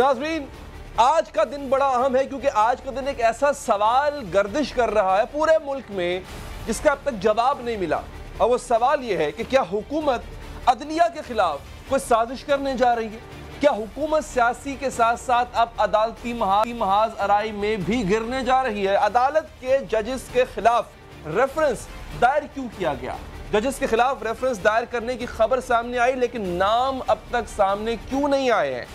नाज़रीन, आज का दिन बड़ा अहम है क्योंकि आज का दिन एक ऐसा सवाल गर्दिश कर रहा है पूरे मुल्क में जिसका अब तक जवाब नहीं मिला। और वो सवाल ये है कि क्या हुकूमत अदलिया के खिलाफ कोई साजिश करने जा रही है? क्या हुकूमत सियासी के साथ साथ अब अदालती महाज आराई में भी गिरने जा रही है? अदालत के जजेस के खिलाफ रेफरेंस दायर क्यों किया गया? जजेस के खिलाफ रेफरेंस दायर करने की खबर सामने आई, लेकिन नाम अब तक सामने क्यों नहीं आए हैं?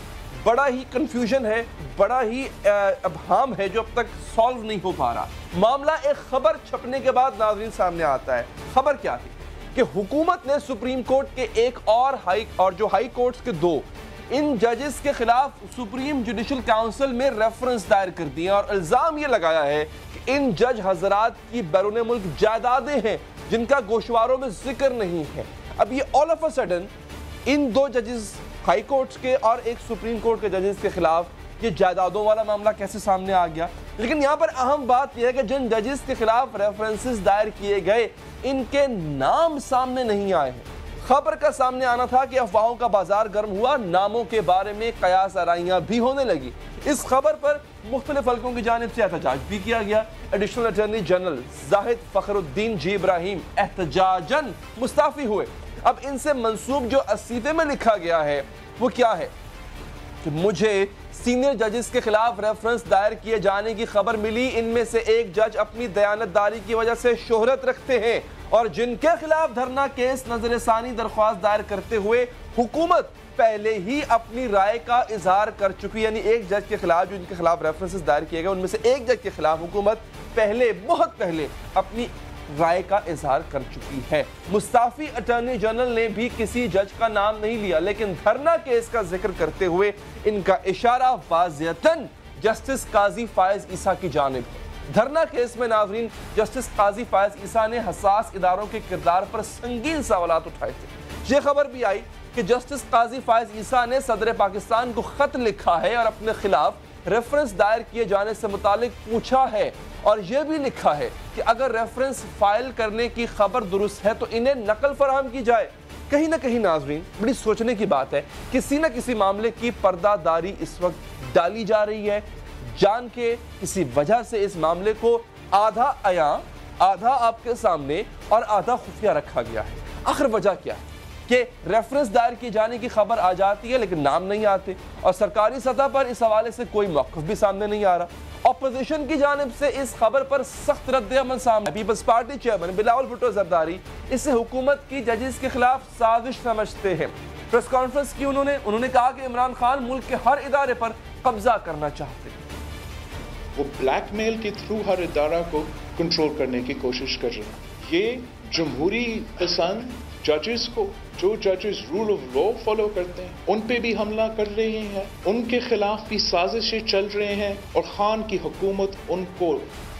बड़ा ही कंफ्यूजन है, बड़ा ही अबहाम है जो अब तक सॉल्व नहीं हो पा रहा। मामला एक खबर छपने के बाद नाज़रीन सामने आता है। खबर क्या थी कि हुकूमत ने सुप्रीम कोर्ट के एक और जो हाई कोर्ट्स के दो इन जजेस के खिलाफ सुप्रीम जुडिशल काउंसिल में रेफरेंस दायर कर दिए और इल्ज़ाम ये लगाया है कि इन जज हजरात की बैरून मुल्क जायदादें हैं जिनका गोशवारों में जिक्र नहीं है। अब ये ऑल ऑफ अ सडन इन दो जजेस हाई कोर्ट्स के और एक सुप्रीम कोर्ट के जजेस के खिलाफ ये जायदादों वाला मामला कैसे सामने आ गया? लेकिन यहाँ पर अहम बात यह है कि जिन जजेस के खिलाफ रेफरेंसेस दायर किए गए इनके नाम सामने नहीं आए हैं। खबर का सामने आना था कि अफवाहों का बाजार गर्म हुआ, नामों के बारे में कयास आराइयां भी होने लगी। इस खबर पर मुख्तलिफ हल्कों की जानिब से एहतजाज भी किया गया। Additional attorney general Zahid Fakhruddin G Ibrahim एहतजाजन मुस्ताफी हुए। अब इनसे मंसूब जो अस्सीफे में लिखा गया है वो क्या है कि मुझे सीनियर जजेस के खिलाफ रेफरेंस दायर किए जाने की खबर मिली। इनमें से एक जज अपनी दयानतदारी की वजह से शोहरत रखते हैं और जिनके खिलाफ धरना केस नजरसानी दरख्वास्त दायर करते हुए हुकूमत पहले ही अपनी राय का इजहार कर चुकी। यानी एक जज के खिलाफ जो इनके खिलाफ रेफरेंसेस दायर किए गए उनमें से एक जज के खिलाफ हुकूमत बहुत पहले अपनी राय का इजहार कर चुकी है। मुस्ताफी अटॉर्नी जनरल ने भी किसी जज का नाम नहीं लिया, लेकिन धरना केस का जिक्र करते हुए इनका इशारा वाज़ियतन जस्टिस काजी फायज ईसा की जानिब है। धरना केस में नाज़रीन जस्टिस काजी फायज ईसा ने हसास इदारों के किरदार पर संगीन सवालात उठाए थे। ये खबर भी आई कि जस्टिस काजी फायज ईसा ने सदर पाकिस्तान को खत लिखा है और अपने खिलाफ रेफरेंस दायर किए जाने से मुतालिक पूछा है और यह भी लिखा है कि अगर रेफरेंस फाइल करने की खबर दुरुस्त है तो इन्हें नकल फराहम की जाए। कहीं ना कहीं नाज़रीन बड़ी सोचने की बात है, किसी न किसी मामले की पर्दादारी इस वक्त डाली जा रही है। जान के किसी वजह से इस मामले को आधा अया, आधा आपके सामने और आधा खुफिया रखा गया है। आखिर वजह क्या है कि रेफरेंस दायर किए जाने की खबर आ जाती है लेकिन नाम नहीं आते और सरकारी सतह पर इस हवाले से कोई मौक़िफ़ भी सामने नहीं आ रहा। अपोजिशन की जानिब से इस खबर पर सख्त रद्द-ए-अमल सामने। Peoples party chairman Bilawal Bhutto Zardari इसे हुकूमत की जजेस के खिलाफ साजिश समझते हैं। प्रेस कॉन्फ्रेंस की उन्होंने कहा कि इमरान खान मुल्क के हर इदारे पर कब्जा करना चाहते हैं। वो ब्लैकमेल के थ्रू हर इदारा को कंट्रोल करने की कोशिश कर रहे हैं। ये जमहूरी पसंद जजेस को, जो जजेस रूल ऑफ लॉ फॉलो करते हैं, उन पे भी हमला कर रहे हैं, उनके खिलाफ भी साजिशें चल रहे हैं और खान की हुकूमत उनको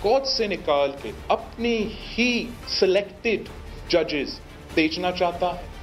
कोर्ट से निकाल के अपनी ही सिलेक्टेड जजेस भेजना चाहता है।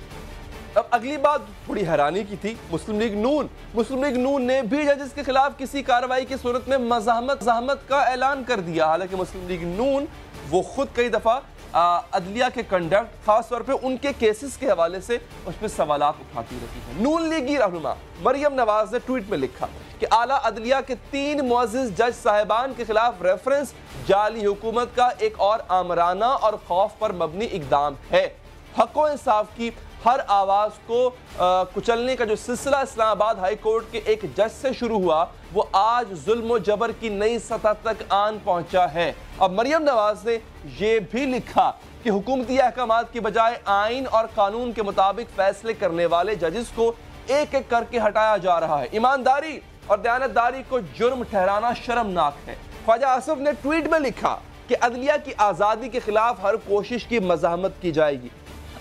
अब अगली बात थोड़ी हैरानी की थी। मुस्लिम लीग नून ने भी जजेस के खिलाफ किसी कार्रवाई की सूरत में मज़ाहमत का ऐलान कर दिया। हालांकि मुस्लिम लीग नून वो खुद कई दफ़ा अदलिया के कंडक्ट, खास तौर पे उनके केसेस के हवाले से उस पर सवालात उठाती रहती है। नून लीगी रहनुमा मरियम नवाज ने ट्वीट में लिखा कि आला अदलिया के 3 मुअज़्ज़िज़ जज साहिबान के खिलाफ रेफरेंस जाली हुकूमत का एक और आमराना और खौफ पर मबनी इक़दाम है। हक़ व इंसाफ की हर आवाज़ को कुचलने का जो सिलसिला इस्लामाबाद हाई कोर्ट के एक जज से शुरू हुआ वो आज जुल्म व जबर की नई सतह तक आन पहुंचा है। अब मरियम नवाज ने यह भी लिखा कि हुकूमती अहकामात की बजाय आइन और कानून के मुताबिक फैसले करने वाले जजेस को एक एक करके हटाया जा रहा है। ईमानदारी और दयानतदारी को जुर्म ठहराना शर्मनाक है। ख्वाजा आसिफ ने ट्वीट में लिखा कि अदलिया की आज़ादी के खिलाफ हर कोशिश की मज़ाहमत की जाएगी।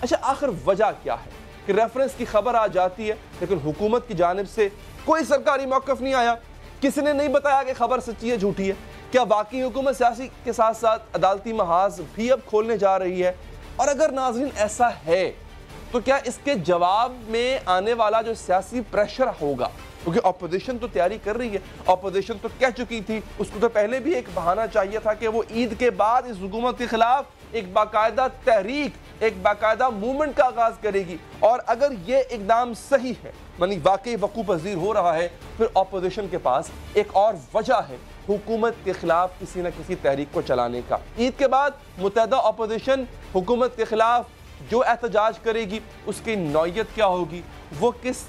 अच्छा, आखिर वजह क्या है कि रेफरेंस की खबर आ जाती है लेकिन हुकूमत की जानिब से कोई सरकारी मौक़िफ़ नहीं आया? किसी ने नहीं बताया कि खबर सच्ची है झूठी है? क्या वाकई हुकूमत सियासी के साथ साथ अदालती महाज भी अब खोलने जा रही है? और अगर नाज़रीन ऐसा है तो क्या इसके जवाब में आने वाला जो सियासी प्रेशर होगा क्योंकि अपोजिशन तो तैयारी कर रही है, अपोजिशन तो कह चुकी थी, उसको तो पहले भी एक बहाना चाहिए था कि वो ईद के बाद इस हुकूमत के खिलाफ एक बाकायदा तहरीक, एक बाकायदा मूवमेंट का आगाज करेगी। और अगर ये इकदाम सही है, यानी वाकई वकूफ पजीर हो रहा है, फिर अपोजिशन के पास एक और वजह है हुकूमत के खिलाफ किसी न किसी तहरीक को चलाने का। ईद के बाद मुत्तहदा अपोजिशन हुकूमत के खिलाफ जो एहतजाज करेगी उसकी नौयत क्या होगी, वो किस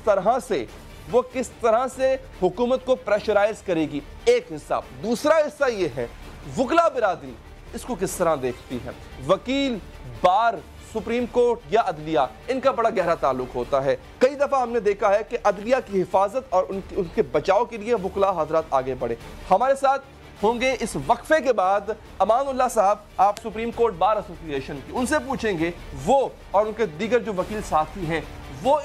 तरह से हुकूमत को प्रेशराइज करेगी, एक हिस्सा। दूसरा हिस्सा ये है वकला बिरादरी इसको किस तरह देखती है। वकील, बार, सुप्रीम कोर्ट या अदलिया, इनका बड़ा गहरा ताल्लुक होता है। कई दफ़ा हमने देखा है कि अदलिया की हिफाजत और उनके बचाव के लिए वकला हजरात आगे बढ़े। हमारे साथ होंगे इस वक्फे के बाद अमानुल्लाह साहब, आप सुप्रीम कोर्ट बार एसोसिएशन की, उनसे पूछेंगे वो और उनके दीगर जो वकील साथी हैं वो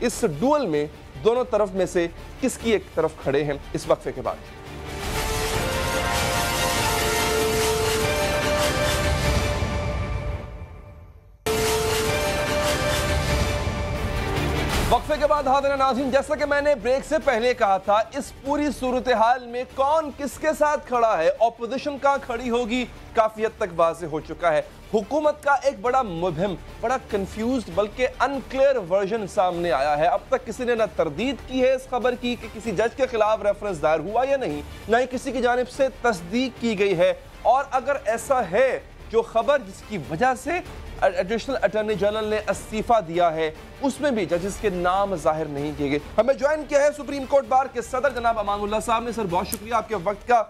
इस डुअल में दोनों तरफ में से किसकी एक तरफ खड़े हैं इस वक्फे के बाद। वक्फे के बाद हाज़िर नाज़रीन, जैसा कि मैंने ब्रेक से पहले कहा था, इस पूरी सूरत हाल में कौन किसके साथ खड़ा है, ऑपोजिशन कहां खड़ी होगी, काफी हद तक वाज़ेह हो चुका है। हुकूमत का एक बड़ा मुबहम, बड़ा कंफ्यूज्ड बल्कि अनक्लियर वर्जन सामने आया है। अब तक किसी ने ना तरदीद की है इस खबर की कि किसी जज के खिलाफ रेफरेंस दायर हुआ या नहीं, ना ही किसी की जानिब से तस्दीक की गई है। और अगर ऐसा है, जो खबर जिसकी वजह से एडिशनल अटॉर्नी जनरल ने इस्तीफा दिया है, उसमें भी जजेस के नाम जाहिर नहीं किए गए। हमें ज्वाइन किया है सुप्रीम कोर्ट बार के सदर जनाब अमानुल्लाह साहब ने। सर, बहुत शुक्रिया आपके वक्त का।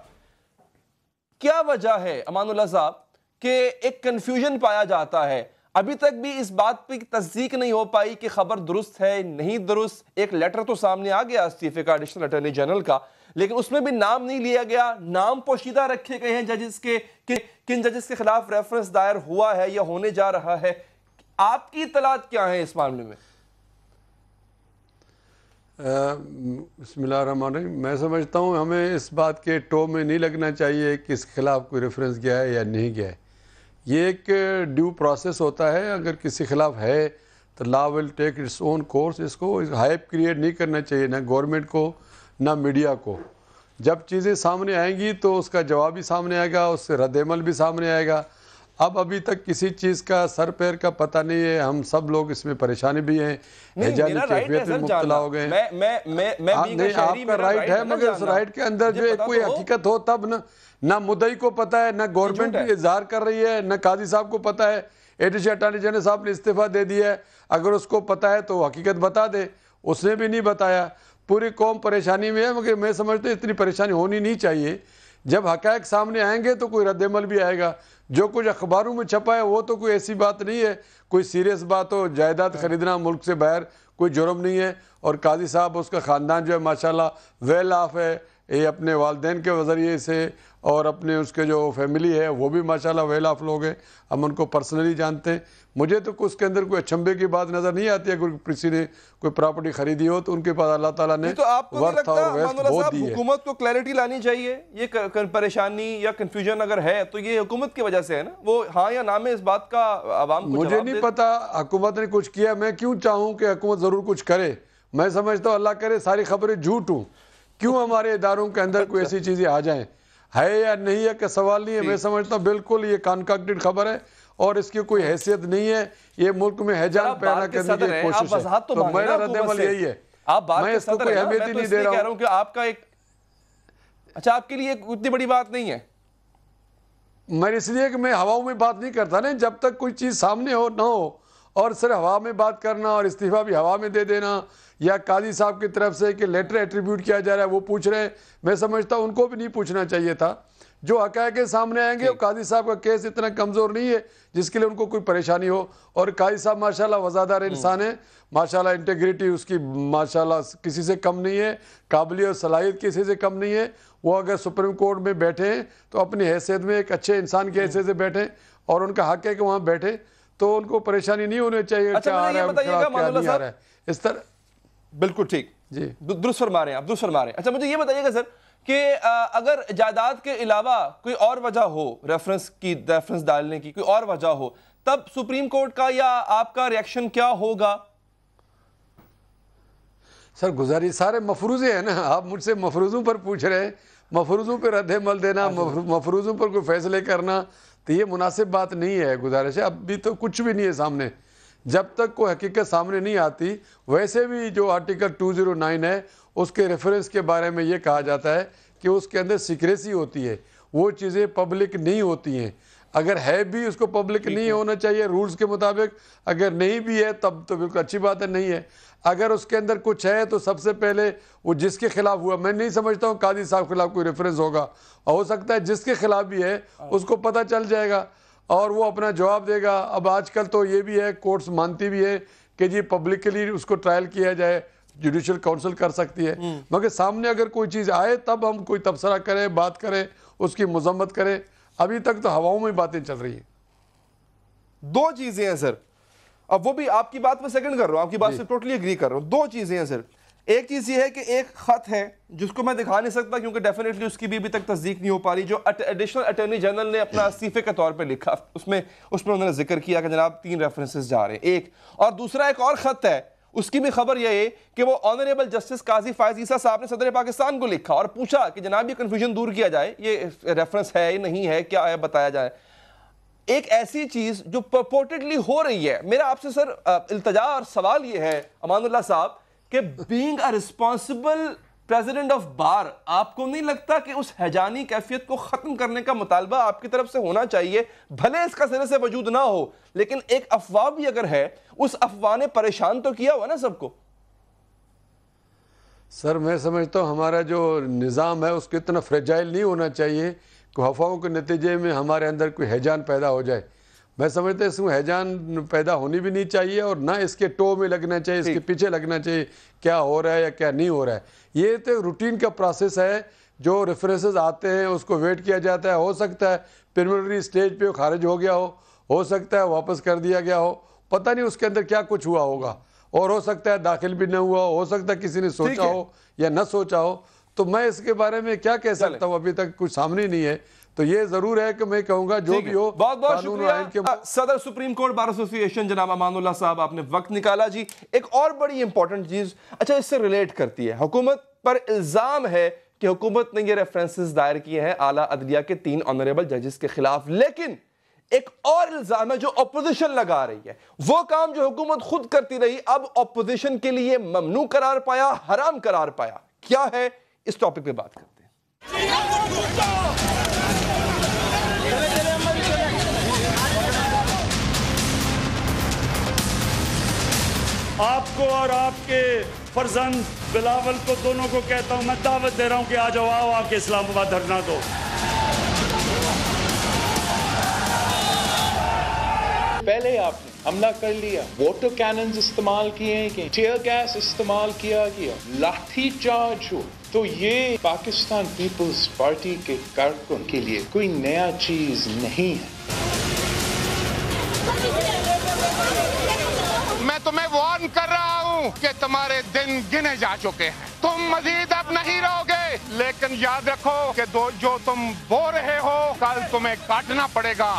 क्या वजह है अमानुल्लाह साहब कि एक कंफ्यूजन पाया जाता है, अभी तक भी इस बात पर तस्दीक नहीं हो पाई कि खबर दुरुस्त है नहीं दुरुस्त। एक लेटर तो सामने आ गया इस्तीफे का एडिशनल अटॉर्नी जनरल का, लेकिन उसमें भी नाम नहीं लिया गया, नाम पोशीदा रखे गए हैं जजेस के कि किन जजेस के खिलाफ रेफरेंस दायर हुआ है या होने जा रहा है। आपकी इत्तलात क्या है इस मामले में? बिस्मिल्लाहिर्रहमानिर्रहीम। मैं समझता हूँ हमें इस बात के टो में नहीं लगना चाहिए कि इसके खिलाफ कोई रेफरेंस गया है या नहीं गया है। ये एक ड्यू प्रोसेस होता है। अगर किसी खिलाफ है तो law will take its own course. इसको हाइप क्रिएट नहीं करना चाहिए, ना गवर्नमेंट को ना मीडिया को। जब चीज़ें सामने आएंगी तो उसका जवाब भी सामने आएगा, उससे रद्द-ए-अमल भी सामने आएगा। अब अभी तक किसी चीज़ का सर पैर का पता नहीं है। हम सब लोग इसमें परेशानी भी हैं, हिजानी कैफियत में मुब्तला हो गए। नहीं, आपका राइट है, मगर उस राइट के अंदर जो कोई हकीकत हो तब ना मुद्दई को पता है, ना गवर्नमेंट इजहार कर रही है, ना काजी साहब को पता है। एडिशनल अटॉर्नी जनरल साहब ने इस्तीफा दे दिया है। अगर उसको पता है तो हकीकत बता दे, उसने भी नहीं बताया। पूरी कौम परेशानी में है, मगर मैं समझता हूँ इतनी परेशानी होनी नहीं चाहिए। जब हक़ाइक़ सामने आएंगे तो कोई रद्द-ए-अमल भी आएगा। जो कुछ अखबारों में छपा है वो तो कोई ऐसी बात नहीं है, कोई सीरियस बात हो। जायदाद खरीदना मुल्क से बाहर कोई जुर्म नहीं है। और काजी साहब, उसका ख़ानदान जो है माशाल्लाह वेल ऑफ है, ये अपने वालदैन के ज़रिए से और अपने उसके जो फैमिली है वो भी माशाल्लाह वेल ऑफ लोग हैं। हम उनको पर्सनली जानते हैं। मुझे तो उसके अंदर कोई अचंभे की बात नज़र नहीं आती है। अगर किसी ने कोई प्रॉपर्टी खरीदी हो तो उनके पास अल्लाह ताला ने तो आपको वर्थ और वेस्ट बहुत दी है। हुकूमत को क्लैरिटी लानी चाहिए। ये परेशानी या कंफ्यूजन अगर है तो ये हुकूमत की वजह से है ना, वो हाँ या ना में इस बात का आवाम को मुझे नहीं पता हुकूमत ने कुछ किया। मैं क्यों चाहूँ कि हुकूमत ज़रूर कुछ करे। मैं समझता हूँ अल्लाह करे सारी खबरें झूठ हूँ। क्यों हमारे इदारों के अंदर कोई ऐसी चीज़ें आ जाएं, है या नहीं है का सवाल नहीं है। मैं समझता हूँ बिल्कुल ये कॉन्कॉक्टेड खबर है और इसकी कोई हैसियत नहीं है। ये मुल्क में हैजान पैदा करने की कोशिश है। तो मेरा रद्द-ए-अमल यही है। मैं इसको कोई अहमियत ही नहीं दे रहा हूँ कि आपका एक अच्छा आपके लिए उतनी बड़ी बात नहीं है। मैं इसलिए कि मैं हवाओं में बात नहीं करता ना। जब तक कोई चीज़ सामने हो ना हो और सिर्फ हवा में बात करना और इस्तीफा भी हवा में दे देना, या काजी साहब की तरफ से कि लेटर एट्रीब्यूट किया जा रहा है वो पूछ रहे हैं, मैं समझता हूँ उनको भी नहीं पूछना चाहिए था। जो हक़ाइक़ सामने आएंगे, और काजी साहब का केस इतना कमज़ोर नहीं है जिसके लिए उनको कोई परेशानी हो। और काजी साहब माशाल्लाह वज़ादार इंसान है, माशाल्लाह इंटेग्रिटी उसकी माशाल्लाह किसी से कम नहीं है, काबिलियत और सलाहियत किसी से कम नहीं है। वो अगर सुप्रीम कोर्ट में बैठे हैं तो अपनी हैसियत में एक अच्छे इंसान की हैसियत से बैठे और उनका हक़ है कि वहाँ बैठे, तो उनको परेशानी नहीं होनी चाहिए। अच्छा, ये बताइएगा मामला साहब, इस तरह बिल्कुल ठीक जी, दुरुस्त फरमा रहे हैं आप, दुरुस्त फरमा रहे हैं। अच्छा, मुझे ये बताइएगा सर कि अगर जायदाद के अलावा कोई और वजह हो रेफरेंस डालने की, कोई और वजह हो, तब सुप्रीम कोर्ट का या आपका रिएक्शन क्या होगा? सर गुजारिश सारे मफरूज़े हैं ना, आप मुझसे मफरूज़ों पर पूछ रहे हैं, मफरूज़ों पर रद्द-ए-अमल देना, मफरूज़ों पर कोई फैसले करना, तो ये मुनासिब बात नहीं है। गुजारिश है, अभी तो कुछ भी नहीं है सामने, जब तक कोई हकीकत सामने नहीं आती। वैसे भी जो आर्टिकल 209 है उसके रेफरेंस के बारे में ये कहा जाता है कि उसके अंदर सीक्रेसी होती है, वो चीज़ें पब्लिक नहीं होती हैं। अगर है भी उसको पब्लिक नहीं होना चाहिए रूल्स के मुताबिक, अगर नहीं भी है तब तो बिल्कुल अच्छी बात है, नहीं है। अगर उसके अंदर कुछ है तो सबसे पहले वो जिसके खिलाफ हुआ, मैं नहीं समझता हूँ कादी साहब के खिलाफ कोई रेफरेंस होगा, और हो सकता है जिसके खिलाफ भी है उसको पता चल जाएगा और वो अपना जवाब देगा। अब आजकल तो ये भी है, कोर्ट्स मानती भी है कि जी पब्लिकली उसको ट्रायल किया जाए, जुडिशल काउंसिल कर सकती है, मगर सामने अगर कोई चीज़ आए तब हम कोई तबसरा करें, बात करें, उसकी मजम्मत करें। अभी तक तो हवाओं में बातें चल रही हैं। दो चीजें हैं सर, अब वो भी आपकी बात में सेकंड कर रहा हूं, आपकी बात से टोटली एग्री कर रहा हूं। दो चीजें हैं सर, एक चीज ये है कि एक खत है जिसको मैं दिखा नहीं सकता क्योंकि डेफिनेटली उसकी भी अभी तक तस्दीक नहीं हो पा रही, जो एडिशनल अटॉर्नी जनरल ने अपना इस्तीफे के तौर पे लिखा, उसमें उन्होंने जिक्र किया कि जनाब 3 रेफरेंसेस जा रहे हैं, एक। और दूसरा एक और खत है, उसकी भी खबर यह है कि वो ऑनरेबल जस्टिस काजी फायज ईसा साहब ने सदर पाकिस्तान को लिखा और पूछा कि जनाब ये कंफ्यूजन दूर किया जाए, ये रेफरेंस है या नहीं है, क्या है बताया जाए। एक ऐसी चीज जो परपोर्टेडली हो रही है। मेरा आपसे सर इल्तजा और सवाल ये है अमानुल्लाह साहब कि being a responsible president of बार, आपको नहीं लगता कि उस हैजानी कैफियत को खत्म करने का मुतालबा आपकी तरफ से होना चाहिए? भले इसका सिरे से वजूद ना हो, लेकिन एक अफवाह भी अगर है, उस अफवाह ने परेशान तो किया हुआ ना सबको। सर मैं समझता हूँ हमारा जो निज़ाम है उसको इतना फ्रेजाइल नहीं होना चाहिए कि अफवाहों के नतीजे में हमारे अंदर कोई हैजान पैदा हो जाए। मैं समझता हूँ इसमें हैजान पैदा होनी भी नहीं चाहिए और ना इसके टो में लगना चाहिए, इसके पीछे लगना चाहिए क्या हो रहा है या क्या नहीं हो रहा है। ये तो रूटीन का प्रोसेस है, जो रेफरेंसेस आते हैं उसको वेट किया जाता है। हो सकता है प्रिलिमिनरी स्टेज पे खारिज हो गया हो सकता है वापस कर दिया गया हो, पता नहीं उसके अंदर क्या कुछ हुआ होगा, और हो सकता है दाखिल भी न हुआ हो सकता है किसी ने सोचा हो या न सोचा हो। तो मैं इसके बारे में क्या कह सकता हूँ, अभी तक कुछ सामने नहीं है। तो ये जरूर है कि मैं कहूंगा जो भी हो, बहुत बहुत शुक्रिया सदर सुप्रीम कोर्ट बार एसोसिएशन जनाब अमानुल्लाह साहब, आपने वक्त निकाला जी। एक और बड़ी इंपॉर्टेंट चीज, अच्छा इससे रिलेट करती है, हुकूमत पर इल्जाम है कि हुकूमत ने ये रेफरेंसेस दायर किए हैं आला अदलिया के 3 ऑनरेबल जजेस के खिलाफ, लेकिन एक और इल्जाम है जो अपोजिशन लगा रही है, वो काम जो हुकूमत खुद करती रही अब अपोजिशन के लिए ममनू करार पाया, हराम करार पाया। क्या है, इस टॉपिक पे बात करते हैं। आपको और आपके फर्जंद बिलावल को दोनों को कहता हूं, मैं दावत दे रहा हूं कि आ जाओ, आओ आके इस्लामाबाद धरना दो। पहले आपने हमला कर लिया, वाटर कैनन्स इस्तेमाल किए, टीयर गैस इस्तेमाल किया गया, लाठी चार्ज हो, तो ये पाकिस्तान पीपल्स पार्टी के कारकुन के लिए कोई नया चीज नहीं है। मैं तुम्हें वार्न कर रहा हूँ कि तुम्हारे दिन गिने जा चुके हैं, तुम मजीद अब नहीं रहोगे, लेकिन याद रखो कि जो तुम बो रहे हो कल तुम्हें काटना पड़ेगा।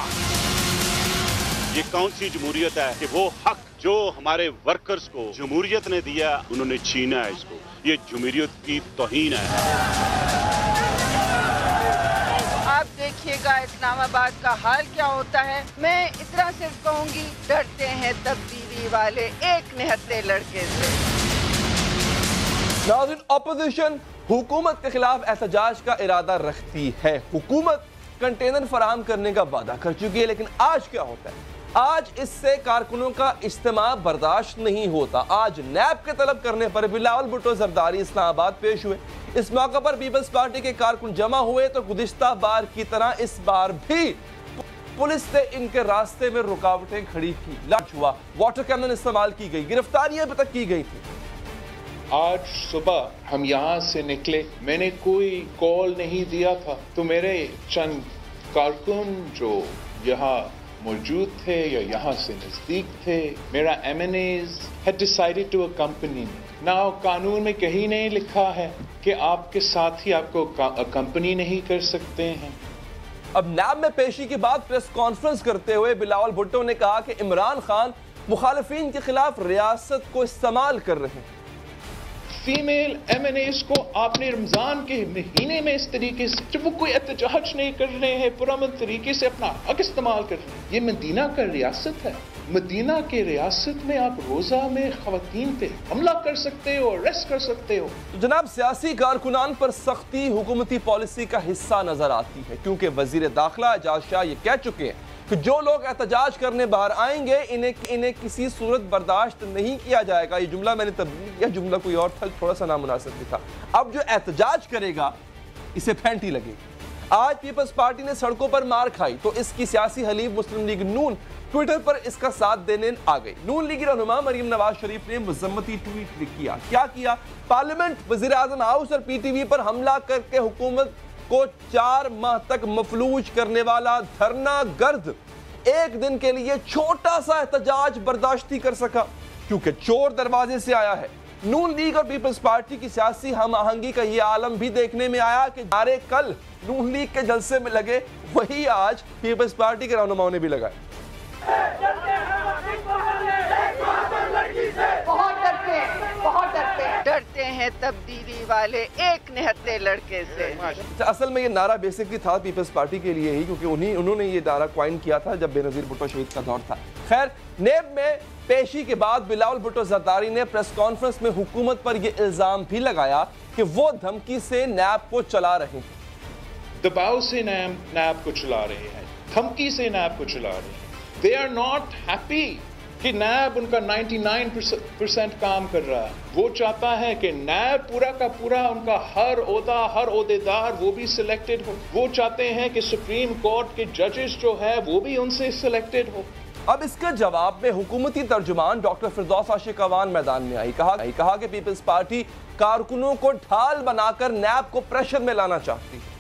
ये कौन सी जमहूरियत है कि वो हक जो हमारे वर्कर्स को जमहूरियत ने दिया उन्होंने छीना है इसको, ये जमहूरियत की तौहीन है। आप देखिएगा इस्लामाबाद का हाल क्या होता है। मैं इतना सिर्फ कहूंगी, डरते हैं तब्दीली वाले एक निहत्ते लड़के से। नाज़रीन, ऑपोजिशन हुकूमत के खिलाफ एहतजाज का इरादा रखती है। हुकूमत कंटेनर फराहम करने का वादा कर चुकी है, लेकिन आज क्या होता है, आज इससे कारकुनों का इज्तिमा बर्दाश्त नहीं होता। आज नैब के तलब करने पर बिलावल भुट्टो जरदारी इस्लामाबाद पेश हुए। इस मौके पर पीपल्स पार्टी के कारकुन जमा हुए तो गुज़िश्ता बार की तरह इस बार भी पुलिस ने इनके रास्ते में रुकावटें खड़ी की, लाठ हुआ, वाटर कैनन इस्तेमाल की गई, गिरफ्तारियां भी तक की गई थी। आज सुबह हम यहाँ से निकले, मैंने कोई कॉल नहीं दिया था, तो मेरे चंद कारकुन जो यहाँ मौजूद थे या यहाँ से नजदीक थे, मेरा MNAs had decided to accompany me. Now कानून में कहीं नहीं लिखा है कि आपके साथी आपको अकम्पनी नहीं कर सकते हैं। अब नैब में पेशी के बाद प्रेस कॉन्फ्रेंस करते हुए बिलावल भुट्टो ने कहा कि इमरान खान मुखालिफिन के खिलाफ रियासत को इस्तेमाल कर रहे हैं। फीमेल MNAs को आपने रमजान के महीने में इस तरीके से, जब वो कोई एहतजाज नहीं कर रहे हैं, पुरअमन तरीके से अपना हक इस्तेमाल कर रहे हैं। ये मदीना का रियासत है। मदीना के रियासत में आप रोजा में खवातीन पे हमला कर सकते हो, अरेस्ट कर सकते हो। तो जनाब, सियासी कारकुनान पर सख्ती हुकूमती पॉलिसी का हिस्सा नजर आती है, क्योंकि वजीर दाखिला एजाज शाह ये कह चुके हैं कि जो लोग एहतजाज करने बाहर आएंगे इन्हें किसी सूरत बर्दाश्त नहीं किया जाएगा। ये जुमला मैंने तब्दील किया, जुमला कोई और था, थोड़ा सा नामुनासिब भी था। अब जो एहतजाज करेगा इसे फैंटी लगेगी। आज पीपल्स पार्टी ने सड़कों पर मार खाई तो इसकी सियासी हलीफ मुस्लिम लीग नून ट्विटर पर इसका साथ देने आ गई। नून लीगी रहनुमा मरियम नवाज शरीफ ने मुज़म्मती ट्वीट किया। क्या किया? पार्लियामेंट, वज़ीर आज़म हाउस और PTV पर हमला करके हुकूमत को 4 माह तक मफलूज करने वाला धरना गर्द एक दिन के लिए छोटा सा एहतजाज बर्दाश्त ही कर सका, क्योंकि चोर दरवाजे से आया है। नून लीग और पीपल्स पार्टी की सियासी हम आहंगी का यह आलम भी देखने में आया कि नारे कल नून लीग के जलसे में लगे वही आज पीपल्स पार्टी के रहनुमाओं ने भी लगाए। बहुत डरते हैं तब्दीली वाले एक निहत्ते लड़के से। असल में ये नारा बेसिकली था पीपल्स पार्टी के लिए ही, क्योंकि उन्होंने ये नारा क्वाइन किया था जब बेनजीर भुट्टो शहीद का दौर था। खैर, नेब में पेशी के बाद बिलावल भुट्टो जरदारी ने प्रेस कॉन्फ्रेंस में हुकूमत पर यह इल्जाम भी लगाया कि वो धमकी से नैब को चला रहे हैं, दबाव से नैब को चला रहे हैं, धमकी से नैब को चला रहे हैं। They are not happy कि नैब उनका 99% काम कर रहा है। वो चाहता है कि नैब पूरा का पूरा उनका हर ओहदेदार वो भी सिलेक्टेड हो। वो चाहते हैं कि सुप्रीम कोर्ट के जजेस जो है वो भी उनसे सिलेक्टेड हो। अब इसका जवाब में हुकूमती तर्जुमान डॉक्टर फिरदौस आशिक अवान मैदान में आई। कहा कि पीपल्स पार्टी कारकुनों को ढाल बनाकर नैब को प्रेशर में लाना चाहती है।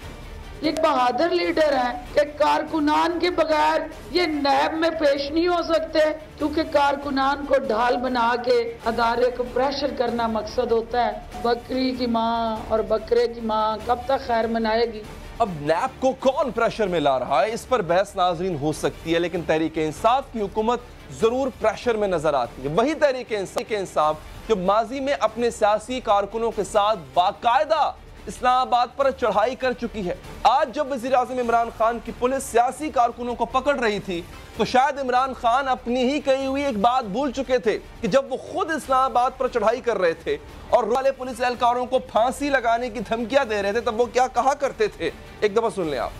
एक बहादुर लीडर है कि कारकुनान के बगैर ये नैब में पेश नहीं हो सकते, क्योंकि कारकुनान को ढाल बना के अदारे को प्रेशर करना मकसद होता है। बकरी की माँ और बकरे की माँ कब तक खैर मनाएगी? अब नैब को कौन प्रेशर में ला रहा है, इस पर बहस नाज़रीन हो सकती है, लेकिन तहरीक इंसाफ की हुकूमत जरूर प्रेशर में नजर आती है। वही तहरीक इंसाफ जो माजी में अपने सियासी कारकुनों के साथ बाकायदा इस्लामाबाद पर चढ़ाई कर चुकी है। आज जब वज़ीर आज़म इमरान खान की पुलिस सियासी कारकुनों को पकड़ रही थी तो शायद इमरान खान अपनी ही कही हुई एक बात भूल चुके थे कि जब वो खुद इस्लामाबाद पर चढ़ाई कर रहे थे और वाले पुलिस एहलकारों को फांसी लगाने की धमकियां दे रहे थे, तब वो क्या कहा करते थे। एक दफा सुन लें आप।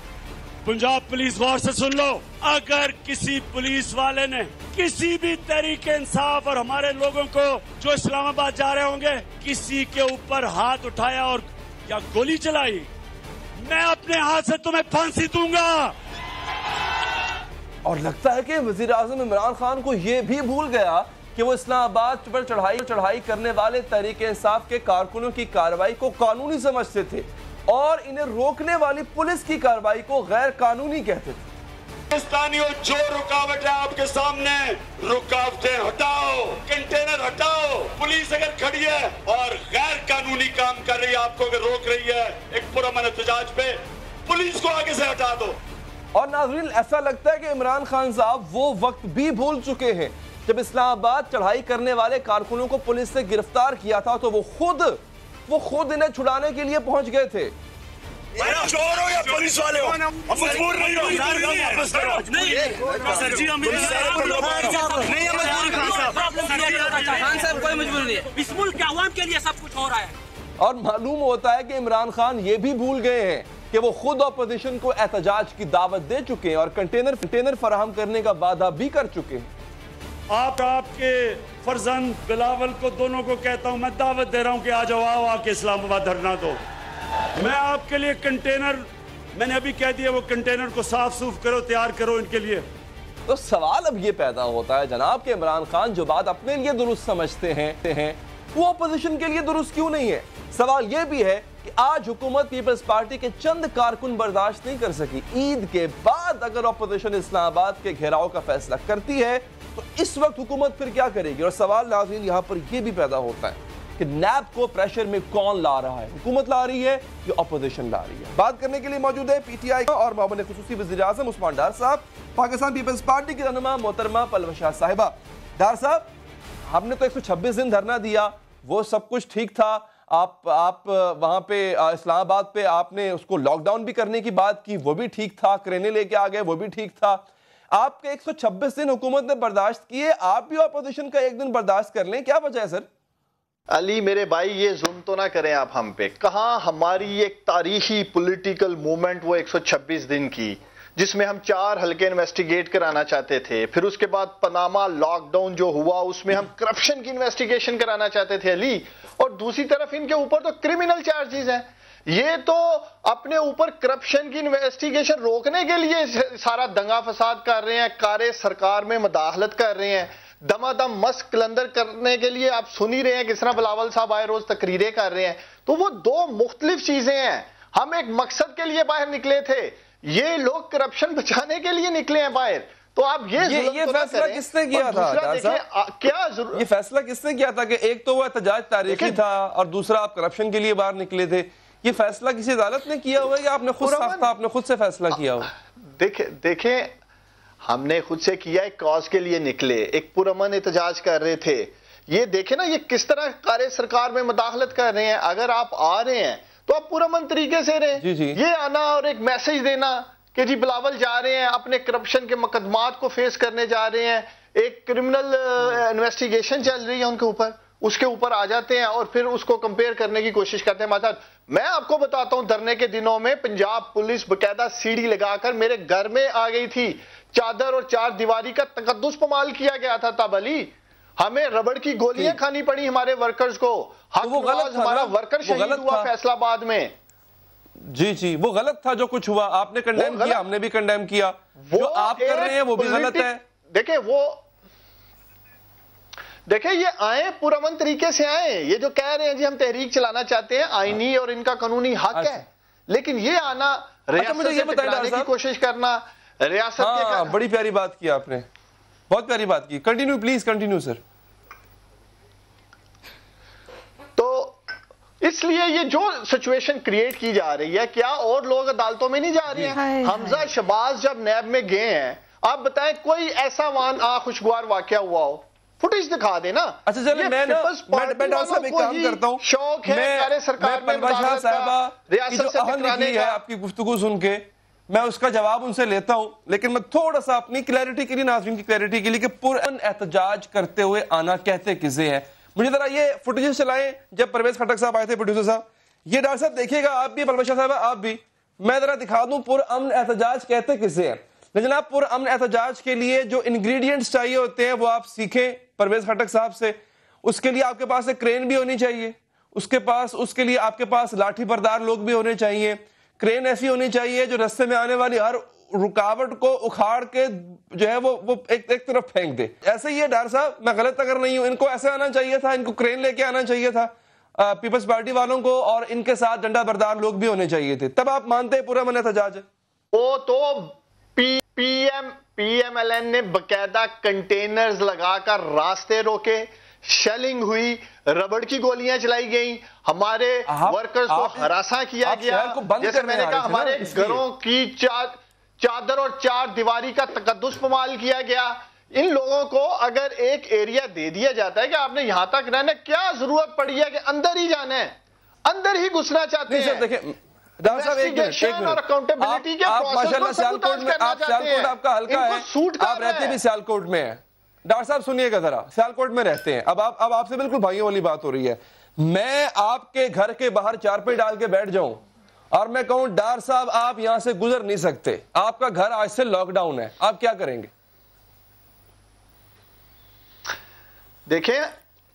पंजाब पुलिस, गौर से सुन लो, अगर किसी पुलिस वाले ने किसी भी तरीके इंसाफ और हमारे लोगों को जो इस्लामाबाद जा रहे होंगे किसी के ऊपर हाथ उठाया और या गोली चलाई, मैं अपने हाथ से तुम्हें फांसी दूंगा। और लगता है कि वजीर आजम इमरान खान को यह भी भूल गया कि वो इस्लामाबाद पर चढ़ाई करने वाले तहरीक इंसाफ के कारकुनों की कार्रवाई को कानूनी समझते थे और इन्हें रोकने वाली पुलिस की कार्रवाई को गैर कानूनी कहते थे। पाकिस्तानियों, जो रुकावट है आपके सामने, रुकावटें हटाओ, कंटेनर हटाओ। पुलिस अगर खड़ी है और गैर कानूनी काम कर रही है, आपको अगर रोक रही है एक पुरअमन एहतजाज पे, पुलिस को आगे से हटा दो। और नाज़रीन, ऐसा लगता है कि इमरान खान साहब वो वक्त भी भूल चुके हैं जब इस्लामाबाद चढ़ाई करने वाले कारकुनों को पुलिस ने गिरफ्तार किया था तो वो खुद इन्हें छुड़ाने के लिए पहुंच गए थे। चोर हो या पुलिस वाले हो, मजबूर नहीं हो, वापस करो। सर जी, खान साहब कोई मजबूरी नहीं है, इस मुल्क के अवाम के लिए सब कुछ हो रहा है। और मालूम होता है कि इमरान खान ये भी भूल गए हैं कि वो खुद अपोजिशन को एहतजाज की दावत दे चुके हैं और कंटेनर फराहम करने का वादा भी कर चुके हैं। आपके फर्जंद बिलावल को दोनों को कहता हूं, मैं दावत दे रहा हूं कि आ जाओ, आओ आके इस्लामाबाद धरना दो। मैं आपके लिए कंटेनर, मैंने अभी कह दिया, वो कंटेनर को साफ सूफ करो, तैयार करो इनके लिए। तो सवाल अब ये पैदा होता है जनाब कि इमरान खान जो बात अपने लिए दुरुस्त समझते हैं वो अपोजिशन के लिए दुरुस्त क्यों नहीं है। सवाल यह भी है कि आज हुकूमत पीपल्स पार्टी के चंद कारकुन बर्दाश्त नहीं कर सकी। ईद के बाद अगर अपोजिशन इस्लामाबाद के घेराव का फैसला करती है तो इस वक्त हुकूमत फिर क्या करेगी। और सवाल नाज़रीन यहाँ पर यह भी पैदा होता है कि नैब को प्रेशर में कौन ला रहा है, हुकूमत ला रही है या अपोजिशन ला रही है। बात करने के लिए मौजूद है PTI और मामले खुसूसी वज़ीर आज़म उस्मान डार साहब, पाकिस्तान पीपल्स पार्टी की रहनुमा मोहतरमा पलवा शाह साहिबा। डार साहब, हमने तो 126 दिन धरना दिया, वो सब कुछ ठीक था, आप वहां पे इस्लामाबाद पे आपने उसको लॉकडाउन भी करने की बात की, वो भी ठीक था, क्रेने लेके आ गए, वो भी ठीक था। आपके 126 दिन हुकूमत ने बर्दाश्त किए, आप भी अपोजिशन का एक दिन बर्दाश्त कर लें, क्या वजह है सर? अली मेरे भाई, ये जुल्म तो ना करें आप हम पे। कहां हमारी एक तारीखी पॉलिटिकल मूवमेंट वो 126 दिन की, जिसमें हम 4 हल्के इन्वेस्टिगेट कराना चाहते थे, फिर उसके बाद पनामा लॉकडाउन जो हुआ उसमें हम करप्शन की इन्वेस्टिगेशन कराना चाहते थे अली, और दूसरी तरफ इनके ऊपर तो क्रिमिनल चार्जेस हैं। ये तो अपने ऊपर करप्शन की इन्वेस्टिगेशन रोकने के लिए सारा दंगा फसाद कर रहे हैं, कार्य सरकार में मदाखलत कर रहे हैं, दमादम मस्क कलंदर करने के लिए। आप सुन ही रहे हैं किस तरह बिलावल साहब आए रोज तकरीरें कर रहे हैं। तो वो दो मुख्तलिफ चीजें हैं। हम एक मकसद के लिए बाहर निकले थे, ये लोग करप्शन बचाने के लिए निकले हैं बाहर। तो आप ये फैसला किसने किया था? क्या ये फैसला किसने किया था कि एक तो वो एहतजाज तारीखी था और दूसरा आप करप्शन के लिए बाहर निकले थे? ये फैसला किसी अदालत ने किया हुआ है या आपने खुद साख्ता, आपने खुद से फैसला किया हुआ? देखें, हमने खुद से किया, एक कॉज के लिए निकले, एक पुरअमन एहतजाज कर रहे थे। ये देखें ना, ये किस तरह कार्य सरकार में मदाखलत कर रहे हैं। अगर आप आ रहे हैं तो आप पुरअमन तरीके से रहे। ये आना और एक मैसेज देना कि जी बिलावल जा रहे हैं, अपने करप्शन के मुकदमात को फेस करने जा रहे हैं, एक क्रिमिनल इन्वेस्टिगेशन चल रही है उनके ऊपर, उसके ऊपर आ जाते हैं और फिर उसको कंपेयर करने की कोशिश करते हैं हमारे साथ। मैं आपको बताता हूं, धरने के दिनों में पंजाब पुलिस बकायदा सीढ़ी लगाकर मेरे घर में आ गई थी, चादर और 4 दीवारी का तकद्दुस पमाल किया गया था। तब अली हमें रबड़ की गोलियां खानी पड़ी हमारे वर्कर्स को। वो गलत था, हमारा वर्कर शहीद हुआ फैसलाबाद में। जी, वो गलत था जो कुछ हुआ, आपने कंडेम किया, हमने भी कंडेम किया। जो आप कर रहे हैं वो भी गलत है। देखिए ये आए पुरअमन तरीके से आए, ये जो कह रहे हैं जी हम तहरीक चलाना चाहते हैं, आईनी और इनका कानूनी हक है, लेकिन ये आना रियासत से टकराने की कोशिश करना, रियासत के बड़ी प्यारी बात की आपने, बहुत प्यारी बात की। Continue please, continue sir. तो इसलिए ये जो सिचुएशन क्रिएट की जा रही है, क्या और लोग अदालतों में नहीं जा रहे हैं? हमजा शहबाज जब नैब में गए हैं, आप बताएं कोई ऐसा वहां खुशगवार वाकया हुआ हो? फुटेज दिखा देना। अच्छा चलिए, मैं डॉक्टर साहब एक काम करता हूं, शौक है कार्य सरकार में परवाशा साहबा रियासत से टकराने का, आपकी गुफ्तगू सुन के मैं उसका जवाब उनसे लेता हूं, लेकिन मैं थोड़ा सा अपनी क्लैरिटी के लिए, नाज़रीन की क्लैरिटी के लिए, कि पुरअमन एहतजाज करते हुए आना कहते किसे हैं? मुझे जरा ये फुटेज चलाएं जब परवेज खटक साहब आए थे, प्रोड्यूसर साहब। ये डॉक्टर साहब देखिएगा, आप भी परवाशा साहब आप भी, मैं जरा दिखा दूं पुरअमन एहतजाज कहते किसे हैं। लेकिन आप पुरअमन एहतजाज के लिए जो इंग्रेडिएंट्स चाहिए होते हैं वो आप सीखें परवेज खटक साहब से। उसके लिए आपके पास एक क्रेन भी होनी चाहिए, उसके लिए आपके पास लाठी बरदार लोग भी होने चाहिए। क्रेन ऐसी होनी चाहिए जो रास्ते में आने वाली हर रुकावट को उखाड़ के जो है वो एक तरफ फेंक दे। ऐसे ही है डॉक्टर साहब, मैं गलत अगर नहीं हूं, इनको ऐसे आना चाहिए था, इनको क्रेन लेके आना चाहिए था पीपल्स पार्टी वालों को, और इनके साथ डंडा बरदार लोग भी होने चाहिए थे, तब आप मानते हैं पुरअमन एहतजाज है? वो तो पीएमएलएन ने बकायदा कंटेनर्स लगाकर रास्ते रोके, शेलिंग हुई, रबड़ की गोलियां चलाई गई, हमारे वर्कर्स को हरासा किया गया। जैसे मैंने कहा, हमारे घरों की चादर और 4 दीवारी का तकद्दुस पमाल किया गया। इन लोगों को अगर एक एरिया दे दिया जाता है कि आपने यहां तक रहना, क्या जरूरत पड़ी है कि अंदर ही जाना है, अंदर ही घुसना चाहते हैं? देखिए डॉक्टर साहब, एक मिनट, आप माशाल्लाह सियालकोट में, आप सियालकोट आपका हल्का है, आप रहते भी सियालकोट में है। डॉक्टर साहब सुनिएगा जरा, सियालकोट में रहते हैं, अब आपसे बिल्कुल भाइयों वाली बात हो रही है। मैं आपके घर के बाहर चारपाई डाल के बैठ जाऊं और मैं कहूं डॉक्टर साहब आप यहां से गुजर नहीं सकते, आपका घर आज से लॉकडाउन है, आप क्या करेंगे? देखें,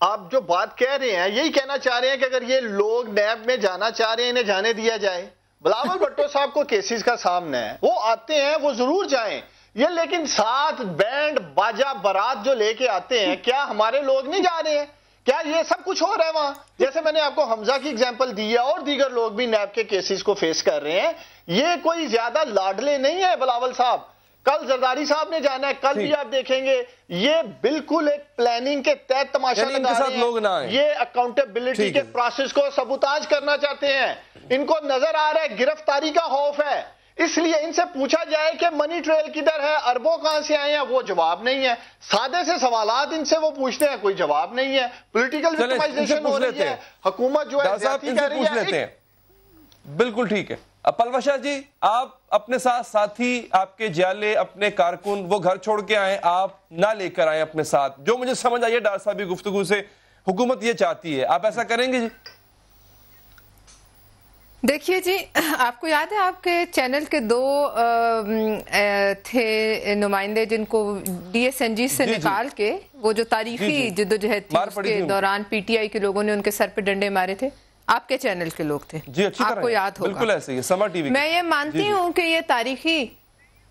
आप जो बात कह रहे हैं यही कहना चाह रहे हैं कि अगर ये लोग नैब में जाना चाह रहे हैं, इन्हें जाने दिया जाए। बिलावल भुट्टो साहब को केसेस का सामना है, वो आते हैं, वो जरूर जाएं, ये लेकिन साथ बैंड बाजा बारात जो लेके आते हैं, क्या हमारे लोग नहीं जा रहे हैं? क्या ये सब कुछ हो रहा है वहां? जैसे मैंने आपको हमजा की एग्जांपल दी है, और दीगर लोग भी नैब के केसेस को फेस कर रहे हैं। ये कोई ज्यादा लाडले नहीं है बिलावल साहब। कल जरदारी साहब ने जाना है, कल भी आप देखेंगे, ये बिल्कुल एक प्लानिंग के तहत तमाशा लगा रहे हैं। ये अकाउंटेबिलिटी के प्रोसेस को सबूताज करना चाहते हैं। इनको नजर आ रहा है गिरफ्तारी का खौफ है, इसलिए इनसे पूछा जाए कि मनी ट्रेल किधर है, अरबों कहां से आए हैं, वो जवाब नहीं है। सादे से सवालात इनसे वो पूछते हैं, कोई जवाब नहीं है। पॉलिटिकल विक्टिमाइजेशन हो रही है, हुकूमत जो है ज्यादती कर रही है। बिल्कुल ठीक है। अब पलवशा जी, आप अपने साथ साथी, आपके जाले, अपने कारकुन वो घर छोड़ के आए, आप ना लेकर आए अपने साथ। जो मुझे समझ आई है डार साहब की गुफ्तगू से, हुकूमत ये चाहती है, आप ऐसा करेंगे जी? देखिए जी, आपको याद है आपके चैनल के दो थे नुमाइंदे जिनको DSNG से निकाल के वो जो तारीखी जिद्दोजहद थी उसके दौरान PTI के लोगों ने उनके सर पे डंडे मारे थे, आपके चैनल के लोग थे जी, अच्छी आपको याद होगा। बिल्कुल ऐसे ही समा टीवी। मैं ये मानती हूँ कि ये तारीखी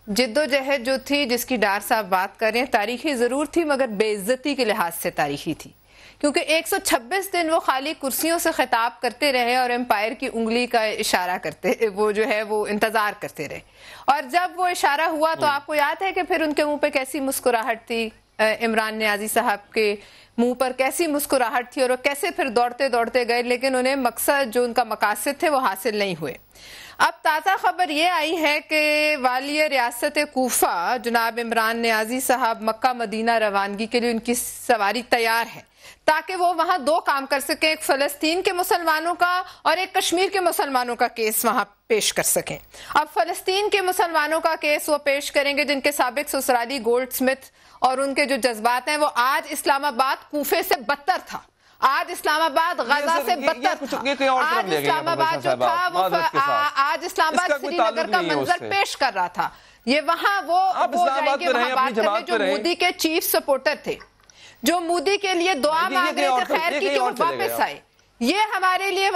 जिद्दोजहद जो थी जिसकी डार साहब बात कर रहे हैं, तारीखी जरूर थी मगर बेइज्जती के लिहाज से तारीखी थी, क्योंकि 126 दिन वो खाली कुर्सियों से खिताब करते रहे और एम्पायर की उंगली का इशारा करते, वो जो है वो इंतजार करते रहे। और जब वो इशारा हुआ तो आपको याद है कि फिर उनके मुंह पे कैसी मुस्कुराहट थी, इमरान नियाजी साहब के मुंह पर कैसी मुस्कुराहट थी और वो कैसे फिर दौड़ते दौड़ते गए, लेकिन उन्हें मकसद जो उनका मकासद थे वो हासिल नहीं हुए। अब ताज़ा खबर ये आई है कि वाली रियासत कूफा जनाब इमरान नियाजी साहब मक्का मदीना रवानगी के लिए उनकी सवारी तैयार है ताकि वो वहां दो काम कर सके, एक फलस्तीन के मुसलमानों का और एक कश्मीर के मुसलमानों का केस वहां पेश कर सकें। अब फलस्तीन के मुसलमानों का केस वो पेश करेंगे जिनके साबिक ससुराली गोल्ड स्मिथ और उनके जो जज्बात हैं वो आज इस्लामाबाद कूफे से बदतर था, आज इस्लामाबाद गजा से बदतर था, आज इस्लामाबाद जो था वो आज इस्लामाबाद श्रीनगर का मंजर पेश कर रहा था। ये वहां वो जाएंगे वहां बात करने जो मोदी के चीफ सपोर्टर थे, जो मोदी के लिए दुआ मांग रहे थे खैर की कि वो वापस आए। ये हमारे लिए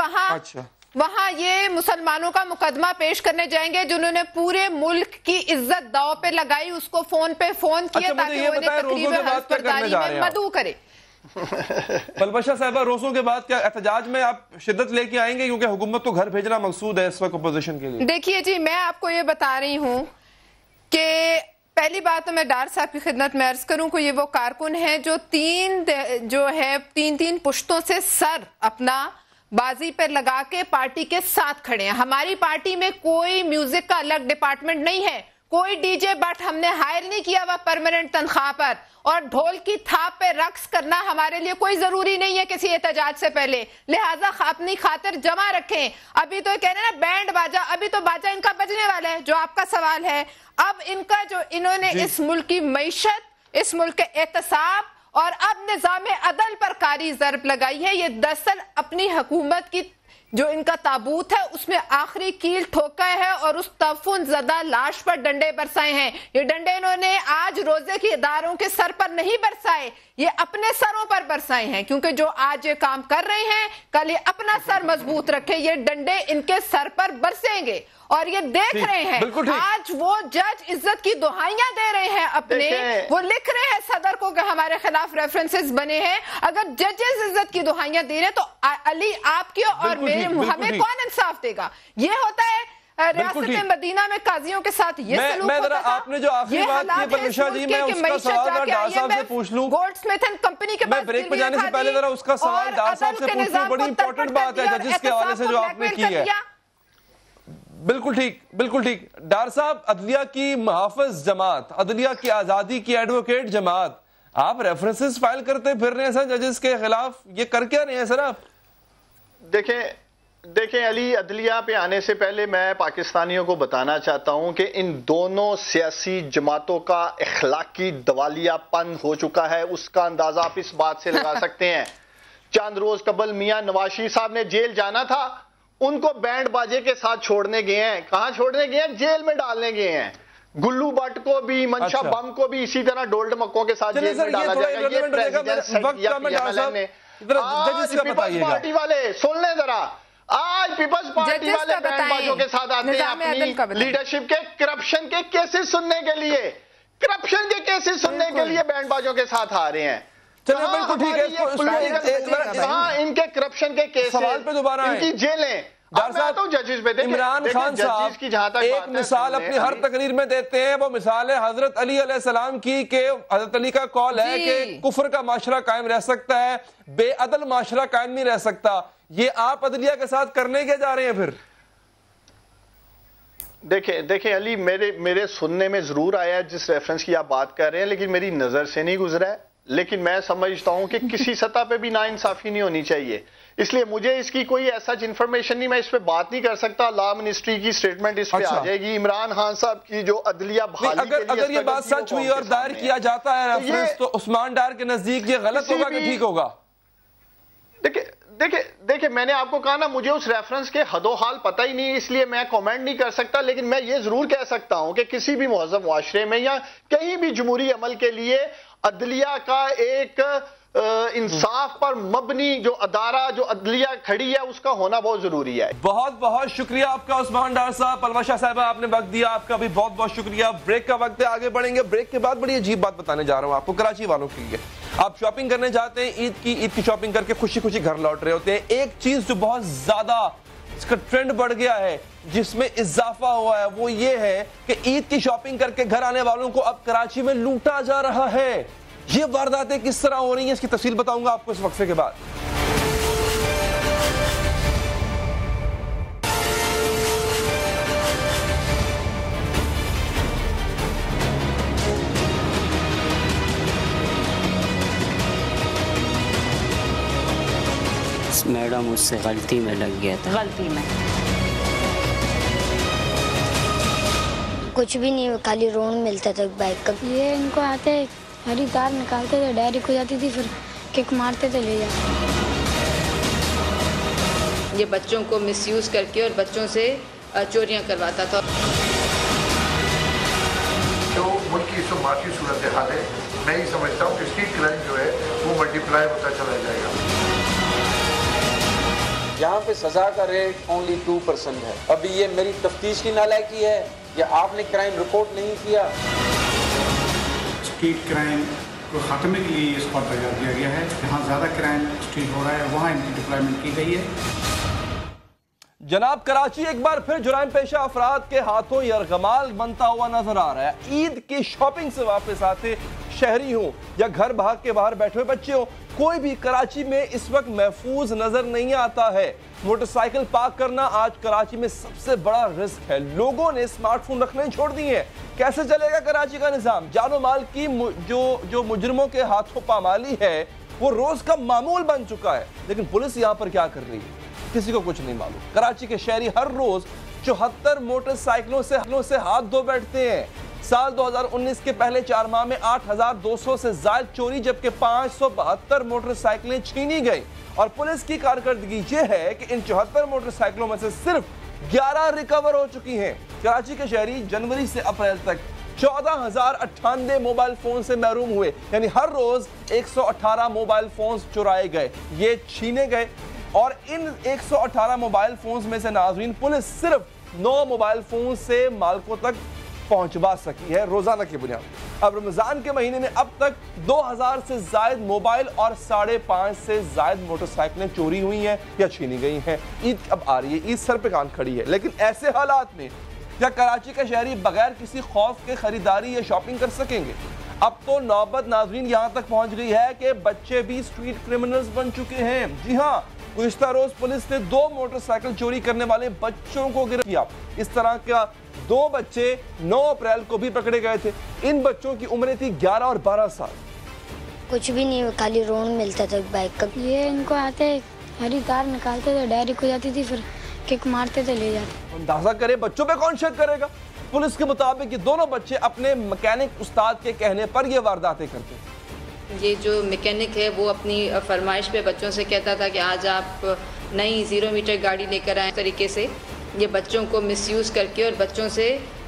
वहां ये मुसलमानों का मुकदमा पेश करने जाएंगे जिन्होंने पूरे मुल्क की इज्जत दांव पे लगाई, उसको फोन पे फोन किया ताकि वो इन्हें तकरीब हल्फबरदारी में मदऊ करे। पलवशा साहबा, रोज़ों के बाद क्या एहतजाज में आप शिद्दत लेके आएंगे, क्योंकि हुकूमत को घर भेजना मकसूद है इस वक्त अपोजिशन के लिए? देखिए जी, मैं आपको ये बता रही हूँ कि पहली बात तो मैं डार साहब की खिदमत में अर्ज करूं कि ये वो कारकुन है जो तीन पुश्तों से सर अपना बाजी पर लगा के पार्टी के साथ खड़े हैं। हमारी पार्टी में कोई म्यूजिक का अलग डिपार्टमेंट नहीं है, कोई डीजे बट हमने हायर नहीं किया हुआ परमानेंट तनख्वाह पर, और ढोल की थाप पे रक्स करना हमारे लिए कोई जरूरी नहीं है किसी एहतजाज से पहले, लिहाजा अपनी खातिर जमा रखें। अभी तो कह रहे हैं ना बैंड बाजा, अभी तो बाजा इनका बजने वाला है जो आपका सवाल है। अब इनका जो इन्होंने इस मुल्क की मईशत, इस मुल्क के एहतसाब और अब निजाम अदल पर कारी ज़रब लगाई है। ये दरअसल अपनी हुकूमत की जो इनका ताबूत है उसमें आखिरी कील ठोका है और उस तफून ज़दा लाश पर डंडे बरसाए हैं। ये डंडे इन्होंने आज रोजे के इदारों के सर पर नहीं बरसाए, ये अपने सरों पर बरसाए हैं, क्योंकि जो आज ये काम कर रहे हैं कल ये अपना सर मजबूत रखे, ये डंडे इनके सर पर बरसेंगे। और ये देख रहे हैं आज वो जज इज्जत की दुहाइयां दे रहे हैं अपने, वो लिख रहे हैं सदर को कि हमारे खिलाफ रेफरेंसेस बने हैं। अगर जजेस इज्जत की दुहाइयां दे रहे हैं तो अली आपकी और मेरे हमें कौन इंसाफ देगा? ये होता है रियासत मदीना में काजियों के साथ ये सलूक होता था। आपने जो आखिरी बात की पलवशा जी, मैं उसका सवाल डार साहब से पूछ लूं। गोल्ड स्मिथ एंड कंपनी के मैं ब्रेक पे जाने से पहले जरा उसका सवाल डार साहब से पूछ लूं। बड़ी इंपॉर्टेंट बात है जजेस के हवाले से जो आपने की है। बिल्कुल ठीक, बिल्कुल ठीक। डार साहब, अदलिया की मुहाफ़िज़ जमात, अदलिया की आज़ादी की एडवोकेट जमात, आप रेफरेंसेस फाइल करते फिर रहे हैं सर जजेस के खिलाफ, ये कर क्या रहे हैं सर आप? देखें अली, अदलिया पे आने से पहले मैं पाकिस्तानियों को बताना चाहता हूं कि इन दोनों सियासी जमातों का इखलाकी दवालियापन हो चुका है। उसका अंदाजा आप इस बात से लगा सकते हैं, चंद रोज कबल मियां नवाशी साहब ने जेल जाना था, उनको बैंड बाजे के साथ छोड़ने गए हैं। कहां छोड़ने गए हैं? जेल में डालने गए हैं। गुल्लू भट्ट को भी, मंशा बम को भी इसी तरह डोल डमक्कों के साथ जेल में डाला जाएगा। ये प्रेसिडेंट पार्टी वाले सुन लें जरा, आज पीपल्स पार्टी वाले बैंडबाजों के साथ आते हैं अपनी लीडरशिप के करप्शन के केसेस सुनने के लिए, करप्शन के केसेस सुनने के लिए बैंडबाजों के साथ आ रहे हैं। चलो बिल्कुल ठीक है, कहां इनके करप्शन के केसेस, सवाल पे दोबारा इनकी जेलें। जजेस पे इमरान खान साहब की जहां तक एक मिसाल अपनी हर तकरीर में देते हैं, वो मिसाल है हजरत अली अलैहिस्सलाम की, के हजरत अली का कौल है कि कुफ्र का माशरा कायम रह सकता है, बेअदल माशरा कायम नहीं रह सकता। ये आप अदलिया के साथ करने के जा रहे हैं फिर? देखें अली, मेरे सुनने में जरूर आया जिस रेफरेंस की आप बात कर रहे हैं, लेकिन मेरी नजर से नहीं गुजरा है। लेकिन मैं समझता हूं कि किसी सतह पे भी नाइंसाफी नहीं होनी चाहिए, इसलिए मुझे इसकी कोई ऐसा इन्फॉर्मेशन नहीं, मैं इस पे बात नहीं कर सकता। लॉ मिनिस्ट्री की स्टेटमेंट इस पे आ जाएगी। इमरान खान साहब की जो अदलिया बहाली के लिए अगर ये बात सच हुई और दायर किया जाता है रेफरेंस, तो उस्मान डार के नजदीक ये गलत होगा कि ठीक होगा? देखिए मैंने आपको कहा ना, मुझे उस रेफरेंस के हदो हाल पता ही नहीं, इसलिए मैं कमेंट नहीं कर सकता। लेकिन मैं ये जरूर कह सकता हूं कि किसी भी मुहज़्ज़म मुआशरे में या कहीं भी जमहूरी अमल के लिए अदलिया का एक इंसाफ पर मबनी जो अदारा, जो अदलिया खड़ी है, उसका होना बहुत जरूरी है। बहुत बहुत शुक्रिया आपका उस्मान डार साहब। पलवा शाह साहबा, आपने वक्त दिया, आपका भी बहुत बहुत शुक्रिया। ब्रेक का वक्त है, आगे बढ़ेंगे। ब्रेक के बाद बड़ी अजीब बात बताने जा रहा हूं आपको, कराची वालों के लिए। आप शॉपिंग करने जाते हैं, ईद की शॉपिंग करके खुशी खुशी घर लौट रहे होते हैं। एक चीज जो बहुत ज्यादा इसका ट्रेंड बढ़ गया है, जिसमें इजाफा हुआ है, वो ये है कि ईद की शॉपिंग करके घर आने वालों को अब कराची में लूटा जा रहा है। ये वारदातें किस तरह हो रही हैं, इसकी तफसील बताऊंगा आपको इस वक्फे के बाद। मैडम उससे गलती में लग गया था। गलती में कुछ भी नहीं, खाली रोन मिलता था बाइक का। ये इनको आते हरी तार निकालते थे, डायरी खो जाती थी, फिर किक मारते थे, ले जाते। ये बच्चों को मिसयूज करके और बच्चों से चोरियां करवाता था। जो मुल्क की जो माशी सूरत हाल है, मैं ही समझता हूँ कि स्ट्रीट क्राइम जो है वो मल्टीप्लाई होता चला जाएगा। यहाँ पे सजा का रेट ओनली 2% है। अभी ये मेरी तफ्तीश की नालायकी है या आपने क्राइम रिपोर्ट नहीं किया? स्ट्रीट क्राइम को ख़त्मे के लिए इस पर तैयार किया गया है। जहाँ ज़्यादा क्राइम स्ट्रीट हो रहा है वहाँ इनकी डिप्लॉयमेंट की गई है। जनाब, कराची एक बार फिर जुराइम पेशा अफराद के हाथों यरगमाल बनता हुआ नजर आ रहा है। ईद की शॉपिंग से वापस आते शहरी हो या घर भाग के बाहर बैठे हुए बच्चे हो, कोई भी कराची में इस वक्त महफूज नजर नहीं आता है। मोटरसाइकिल पार्क करना आज कराची में सबसे बड़ा रिस्क है। लोगों ने स्मार्टफोन रखने छोड़ दिए हैं। कैसे चलेगा कराची का निजाम? जानो माल की जो मुजरिमों के हाथों पामाली है वो रोज का मामूल बन चुका है। लेकिन पुलिस यहाँ पर क्या कर रही है, किसी को कुछ नहीं मालूम। कराची के शहरी हर रोज 74 मोटरसाइकिलों से हाथ धो बैठते हैं। साल 2019 के पहले 4 माह में 8,200 से ज्यादा चोरी, जबकि 572 मोटरसाइकिलें छीनी गई। और पुलिस की कारकर्दगी यह है कि इन 74 मोटरसाइकिलों में से सिर्फ 11 रिकवर हो चुकी हैं। कराची के शहरी जनवरी से अप्रैल तक 14,098 मोबाइल फोन से महरूम हुए, यानी हर रोज 118 मोबाइल फोन चुराए गए, ये छीने गए। और इन 118 मोबाइल फोन्स में से नाज़रीन पुलिस सिर्फ 9 मोबाइल फोन से मालिकों तक पहुंचवा सकी है रोजाना की बुनियाद। अब रमजान के महीने में अब तक 2000 से जायद मोबाइल और 5.5 से जायद मोटरसाइकिलें चोरी हुई हैं या छीनी गई हैं। ईद अब आ रही है, ईद सर पे कान खड़ी है, लेकिन ऐसे हालात में क्या कराची के शहरी बगैर किसी खौफ के खरीदारी या शॉपिंग कर सकेंगे? अब तो नौबत नाज़रीन यहां तक पहुंच गई है कि बच्चे भी स्ट्रीट क्रिमिनल्स बन चुके हैं। जी हां, गुज़िश्ता रोज पुलिस ने 2 मोटरसाइकिल चोरी करने वाले बच्चों को गिरफ्तार किया। इस तरह का 2 बच्चे 9 अप्रैल को भी पकड़े गए थे। इन बच्चों की उम्रें थी 11 और 12 साल। कुछ भी नहीं, खाली रोन मिलता था बाइक का। ये इनको आते हरी तार निकालते थे, डायरी खो जाती थी, फिर किक मारते थे, ले जाते। अंदाजा करें बच्चों पे कौन शक करेगा। पुलिस के मुताबिक ये दोनों बच्चे अपने मैकेनिक उस्ताद के कहने पर ये वारदातें करते थे। ये जो मैकेनिक है वो अपनी फरमाइश पे बच्चों से कहता था कि आज आप नई 0 मीटर गाड़ी लेकर आए। तरीके से ये बच्चों को मिसयूज करके और बच्चों से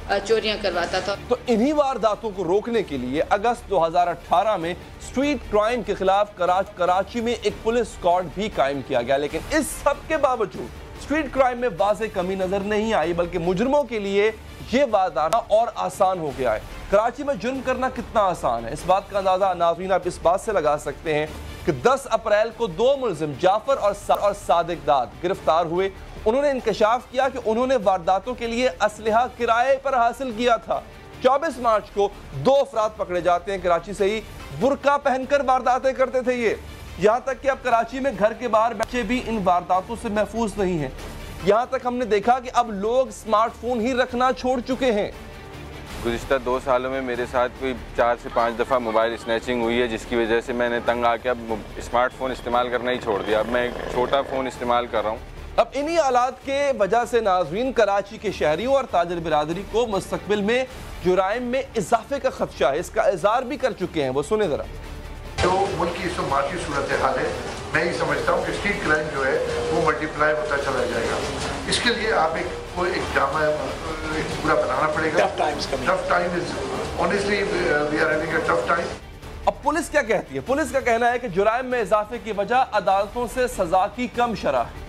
चोरियां करवाता था। तो इन्हीं वारदातों को रोकने के लिए अगस्त 2018 में स्ट्रीट क्राइम के खिलाफ कराची में एक पुलिस स्क्वाड भी कायम किया गया। लेकिन इस सब के बावजूद स्ट्रीट क्राइम में वाज़ेह कमी नजर नहीं आई, बल्कि मुजरिमों के लिए ये वारदात और आसान हो गया है। कराची में जुर्म करना कितना आसान है, इस बात का अंदाजा नाज़रीन आप इस बात से लगा सकते हैं कि 10 अप्रैल को 2 मुलजिम जाफर और सादिक दाद गिरफ्तार हुए। उन्होंने इंकशाफ किया कि उन्होंने वारदातों के लिए असलहा किराए पर हासिल किया था। 24 मार्च को 2 अफराद पकड़े जाते हैं। कराची से ही बुर्का पहनकर वारदातें करते थे ये। यहाँ तक कि अब कराची में घर के बाहर बच्चे भी इन वारदातों से महफूज नहीं हैं। यहां तक हमने देखा कि अब लोग स्मार्टफोन ही रखना छोड़ चुके हैं। गुज़िश्ता 2 सालों में मेरे साथ कोई 4 से 5 दफ़ा मोबाइल स्नैचिंग हुई है, जिसकी वजह से मैंने तंग आके अब स्मार्टफोन इस्तेमाल करना ही छोड़ दिया। अब मैं एक छोटा फ़ोन इस्तेमाल कर रहा हूँ। अब इन्हीं हालात के वजह से नाज़रीन कराची के शहरियों और ताजिर बिरादरी को मुस्तकबिल में जुराइम में इजाफे का खदशा है, इसका इज़हार भी कर चुके हैं। वो सुने ज़रा। जो मुल्क की इस माशी सूरत हाल है, मैं ये समझता हूँ कि स्ट्रीट क्राइम जो है वो मल्टीप्लाई होता चला जाएगा। इसके लिए आप एक ड्रामा पूरा बनाना पड़ेगा। Tough time is honestly we are having a tough time. अब पुलिस क्या कहती है? पुलिस का कहना है कि जुराइम में इजाफे की वजह अदालतों से सजा की कम शरह है।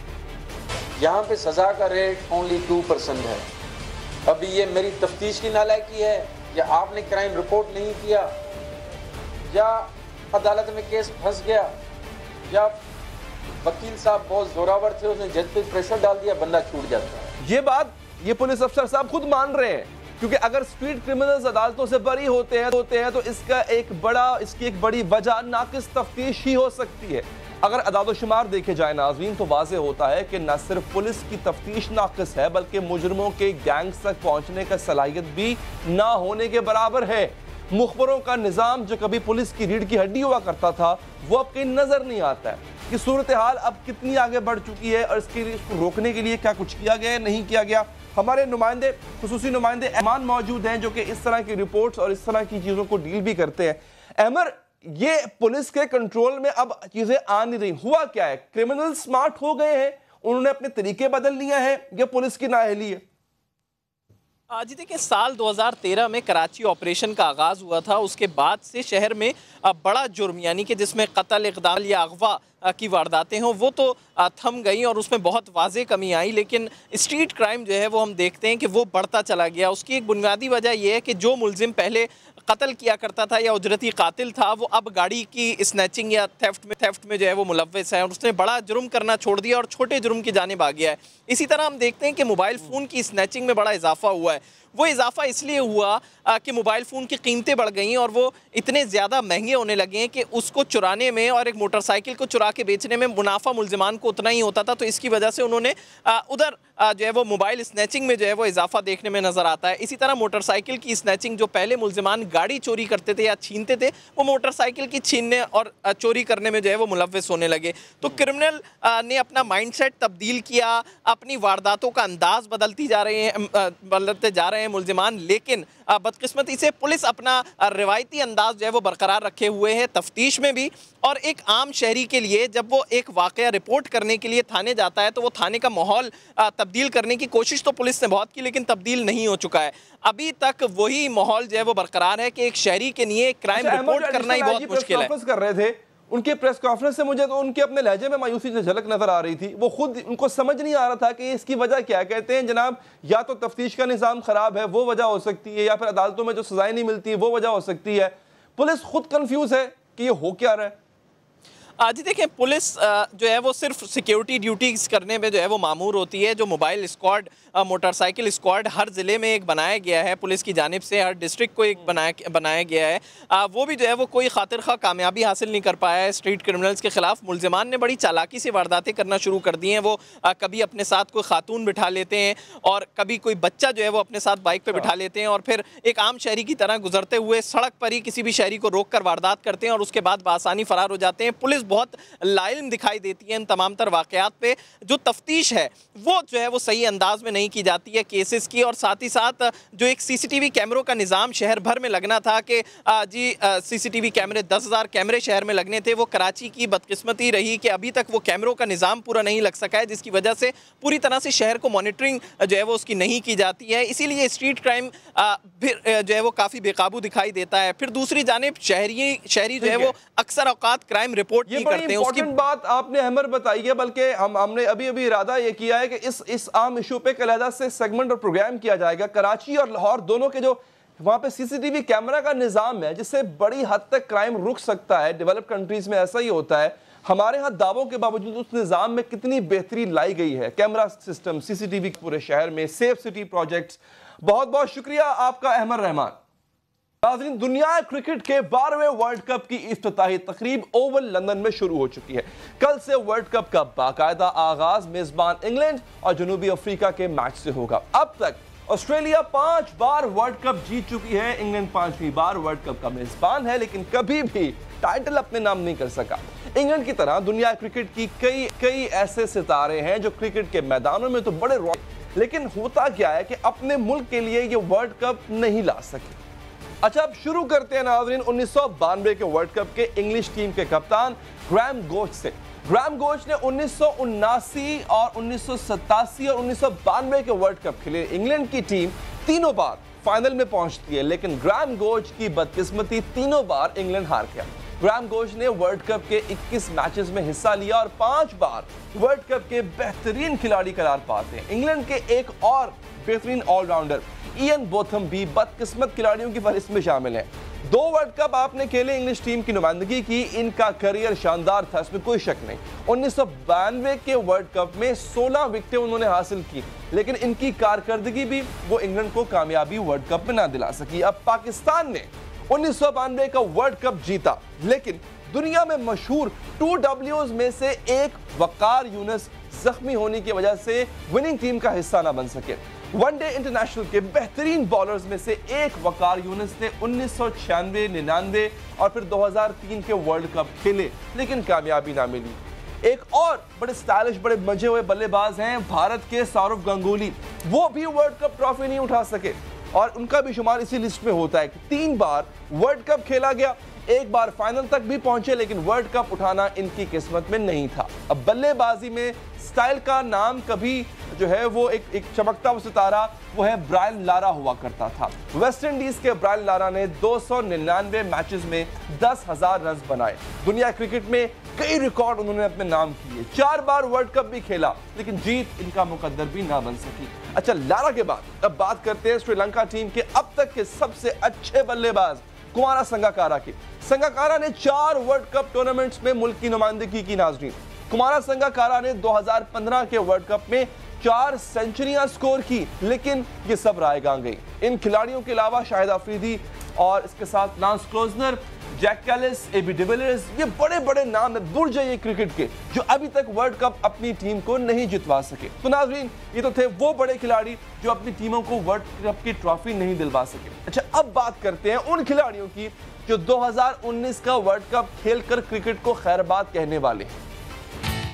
यहाँ पे सजा का रेट ओनली 2% है। अभी ये मेरी तफ्तीश की नालायकी है, या आपने क्राइम रिपोर्ट नहीं किया, या अदालत में केस फंस गया, या वकील साहब बहुत जोरावर थे, उसने जज पे प्रेशर डाल दिया, बंदा छूट जाता है। ये बात ये पुलिस अफसर साहब खुद मान रहे हैं, क्योंकि अगर स्ट्रीट क्रिमिनल्स अदालतों से बरी होते हैं तो इसकी एक बड़ी वजह नाकिस तफ्तीश ही हो सकती है। अगर अदाद शुमार देखे जाए नाज़रीन तो वाज़े होता है कि न सिर्फ पुलिस की तफ्तीश नाकिस है, बल्कि मुजरमों के गैंग्स तक पहुंचने का सलाहियत भी ना होने के बराबर है। मुखबरों का निज़ाम जो कभी पुलिस की रीढ़ की हड्डी हुआ करता था, वो अब कहीं नजर नहीं आता है कि सूरत हाल अब कितनी आगे बढ़ चुकी है और इसको रोकने के लिए क्या कुछ किया गया है, नहीं किया गया। हमारे नुमाइंदे, खुसूसी नुमाइंदे अहमान मौजूद हैं जो कि इस तरह की रिपोर्ट्स और इस तरह की चीज़ों को डील भी करते हैं। अहमर, ये पुलिस के कंट्रोल में अब चीजें आ नहीं रही, हुआ क्या है? क्रिमिनल स्मार्ट हो गए हैं, उन्होंने अपने तरीके बदल लिए हैं, या पुलिस की नाअहली है? जी देखिए, साल 2013 में कराची ऑपरेशन का आगाज़ हुआ था। उसके बाद से शहर में बड़ा जुर्म, यानी कि जिसमें कत्ल, इक़दाम या अगवा की वारदातें हों, वो तो थम गई और उसमें बहुत वाज़े कमी आई। लेकिन स्ट्रीट क्राइम जो है वो हम देखते हैं कि वो बढ़ता चला गया। उसकी एक बुनियादी वजह यह है कि जो मुलजिम पहले कत्ल किया करता था या उजरती कातिल था, वो अब गाड़ी की स्नैचिंग या थेफ्ट में जो है वो मुलव्वस है और उसने बड़ा जुर्म करना छोड़ दिया और छोटे जुर्म की जानिब आ गया है। इसी तरह हम देखते हैं कि मोबाइल फ़ोन की स्नैचिंग में बड़ा इजाफा हुआ है। वो इजाफा इसलिए हुआ कि मोबाइल फ़ोन की कीमतें बढ़ गई और वो इतने ज़्यादा महंगे होने लगे हैं कि उसको चुराने में और एक मोटरसाइकिल को चुरा के बेचने में मुनाफा मुलजिमान को उतना ही होता था। तो इसकी वजह से उन्होंने उधर जो है वो मोबाइल स्नैचिंग में जो है वो इजाफा देखने में नज़र आता है। इसी तरह मोटरसाइकिल की स्नैचिंग, जो पहले मुलजिमान गाड़ी चोरी करते थे या छीनते थे, वो मोटरसाइकिल की छीनने और चोरी करने में जो है वो मुलव्वस होने लगे। तो क्रिमिनल ने अपना माइंडसेट तब्दील किया, अपनी वारदातों का अंदाज बदलते जा रहे हैं मुलजिमान। लेकिन बदकिस्मती से पुलिस अपना रिवायती अंदाज जो है वो बरकरार रखे हुए है तफ्तीश में भी। और एक आम शहरी के लिए जब वो एक वाकया रिपोर्ट करने के लिए थाने जाता है तो वो थाने का माहौल तब्दील करने की कोशिश तो पुलिस ने बहुत की, लेकिन तब्दील नहीं हो चुका है। अभी तक वही माहौल जो है वो बरकरार है कि एक शहरी के लिए क्राइम रिपोर्ट करना ही बहुत मुश्किल है। कर रहे थे उनके प्रेस कॉन्फ्रेंस से, मुझे तो उनके अपने लहजे में मायूसी से झलक नजर आ रही थी। वो खुद उनको समझ नहीं आ रहा था कि इसकी वजह क्या है। कहते हैं जनाब, या तो तफ्तीश का निज़ाम खराब है, वो वजह हो सकती है, या फिर अदालतों में जो सजाएं नहीं मिलती वो वजह हो सकती है। पुलिस खुद कंफ्यूज है कि ये हो क्या रहा है। जी देखें, पुलिस जो है वो सिर्फ सिक्योरिटी ड्यूटीज़ करने में जो है वो मामूर होती है। जो मोबाइल स्क्वाड, मोटरसाइकिल स्क्वाड हर ज़िले में एक बनाया गया है पुलिस की जानिब से, हर डिस्ट्रिक्ट को एक बनाया गया है, वो भी जो है वो कोई खातिर खा कामयाबी हासिल नहीं कर पाया है स्ट्रीट क्रिमिनल्स के ख़िलाफ़। मुलजिमान ने बड़ी चालाकी से वारदातें करना शुरू कर दी हैं। वो कभी अपने साथ कोई खातून बिठा लेते हैं और कभी कोई बच्चा जो है वो अपने साथ बाइक पर बिठा लेते हैं और फिर एक आम शहरी की तरह गुजरते हुए सड़क पर ही किसी भी शहरी को रोक कर वारदात करते हैं और उसके बाद बआसानी फ़रार हो जाते हैं। पुलिस बहुत लाइल्म दिखाई देती है इन तमाम तर वाक़यात पे। जो तफ्तीश है वो जो है वो सही अंदाज में नहीं की जाती है केसेस की। और साथ ही साथ जो एक सीसीटीवी कैमरों का निज़ाम शहर भर में लगना था कि जी सीसीटीवी कैमरे 10,000 कैमरे शहर में लगने थे, वो कराची की बदकिस्मती रही कि अभी तक वो कैमरों का निज़ाम पूरा नहीं लग सका है, जिसकी वजह से पूरी तरह से शहर को मॉनिटरिंग जो है वो उसकी नहीं की जाती है। इसीलिए स्ट्रीट क्राइम फिर जो है वो काफ़ी बेकाबू दिखाई देता है। फिर दूसरी जानिब शहरी जो है वो अक्सर औकात क्राइम रिपोर्ट नहीं करते हैं। इंपॉर्टेंट बात आपने अहमर बताई है, बल्कि हमने अभी इरादा ये किया है कि इस आम इशू पे अलहदा से सेगमेंट और प्रोग्राम किया जाएगा। कराची और लाहौर दोनों के जो वहां पे सीसीटीवी कैमरा का निजाम है, जिससे बड़ी हद तक क्राइम रुक सकता है। डेवलप्ड कंट्रीज में ऐसा ही होता है। हमारे यहाँ दावों के बावजूद उस निजाम में कितनी बेहतरी लाई गई है। कैमरा सिस्टम, सीसीटीवी पूरे शहर में, सेफ सिटी प्रोजेक्ट्स। बहुत बहुत शुक्रिया आपका अहमर रहमान। नाज़रीन, दुनिया क्रिकेट के 12वें वर्ल्ड कप की इफ्तिताही तकरीब ओवल लंदन में शुरू हो चुकी है। कल से वर्ल्ड कप का बाकायदा आगाज मेजबान इंग्लैंड और जनूबी अफ्रीका के मैच से होगा। अब तक ऑस्ट्रेलिया 5 बार वर्ल्ड कप जीत चुकी है, इंग्लैंड 5वीं बार वर्ल्ड कप का मेजबान है, लेकिन कभी भी टाइटल अपने नाम नहीं कर सका। इंग्लैंड की तरह दुनिया क्रिकेट की कई ऐसे सितारे हैं जो क्रिकेट के मैदानों में तो बड़े लेकिन होता क्या है कि अपने मुल्क के लिए ये वर्ल्ड कप नहीं ला सके। अच्छा, अब शुरू करते हैं नाज़रीन 1992 के वर्ल्ड कप के इंग्लिश टीम के कप्तान ग्रैम गोच से। ग्रैम गोच ने 1979 और 1987 और 1992 के वर्ल्ड कप खेले। इंग्लैंड की टीम तीनों बार फाइनल में पहुंचती है, लेकिन ग्रैम गोच की बदकिस्मती तीनों बार इंग्लैंड हार गया। ग्रैम गोच ने वर्ल्ड कप के 21 मैचेस में हिस्सा लिया और 5 बार वर्ल्ड कप के बेहतरीन खिलाड़ी करार पाते हैं। इंग्लैंड के एक और बेहतरीन ऑलराउंडर इयन बोथम भी बदकिस्मत खिलाड़ियों की फहरिस्त में शामिल हैं। 2 वर्ल्ड कप आपने खेले, इंग्लिश टीम की नुमाइंदगी की, इनका करियर शानदार था, इसमें कोई शक नहीं। 1992 के वर्ल्ड कप में 16 विकेटें उन्होंने हासिल की, लेकिन इनकी कारकर्दगी भी वो इंग्लैंड को कामयाबी वर्ल्ड कप में ना दिला सकी। अब पाकिस्तान ने 1992 का वर्ल्ड कप जीता, लेकिन दुनिया में मशहूर 2Ws में से एक वकार यूनुस जख्मी होने की वजह से विनिंग टीम का हिस्सा ना बन सके। वनडे इंटरनेशनल के बेहतरीन बॉलर्स में से एक वकार यूनुस ने 1996, 99 और फिर 2003 के वर्ल्ड कप खेले, लेकिन कामयाबी ना मिली। एक और बड़े स्टाइलिश, बड़े मजे हुए बल्लेबाज हैं भारत के सौरव गंगोली, वो भी वर्ल्ड कप ट्रॉफी नहीं उठा सके और उनका भी शुमार इसी लिस्ट में होता है कि 3 बार वर्ल्ड कप खेला गया, 1 बार फाइनल तक भी पहुंचे, लेकिन वर्ल्ड कप उठाना इनकी किस्मत में नहीं था। अब बल्लेबाजी में स्टाइल का नाम कभी जो है वो एक चमकता हुआ सितारा वो है ब्रायन लारा हुआ करता था। वेस्ट इंडीज के ब्रायन लारा ने 299 मैचेस में 10,000 रन बनाए। दुनिया क्रिकेट में कई रिकॉर्ड उन्होंने अपने नाम किए। 4 बार वर्ल्ड कप भी खेला, लेकिन जीत इनका मुकद्दर भी ना बन सकी। अच्छा, लारा के बाद अब बात करते हैं श्रीलंका टीम के अब तक के सबसे अच्छे बल्लेबाज कुमारा संगाकारा की। संगाकारा ने 4 वर्ल्ड कप टूर्नामेंट्स में मुल्क की नुमाइंदगी की। नाज़रीन, कुमारा संगाकारा ने 2015 के वर्ल्ड कप में 4 सेंचुरियां स्कोर की, लेकिन ये सब रायगां गई। इन खिलाड़ियों के अलावा शाहिद अफरीदी और इसके साथ Lance Klusener, Jacques Kallis, AB de Villiers, ये बड़े बड़े नाम है बुर्ज क्रिकेट के जो अभी तक वर्ल्ड कप अपनी टीम को नहीं जितवा सके। तो नाज़रीन, ये तो थे वो बड़े खिलाड़ी जो अपनी टीमों को वर्ल्ड कप की ट्रॉफी नहीं दिलवा सके। अच्छा, अब बात करते हैं उन खिलाड़ियों की जो 2019 का वर्ल्ड कप खेलकर क्रिकेट को खैरबाद कहने वाले हैं।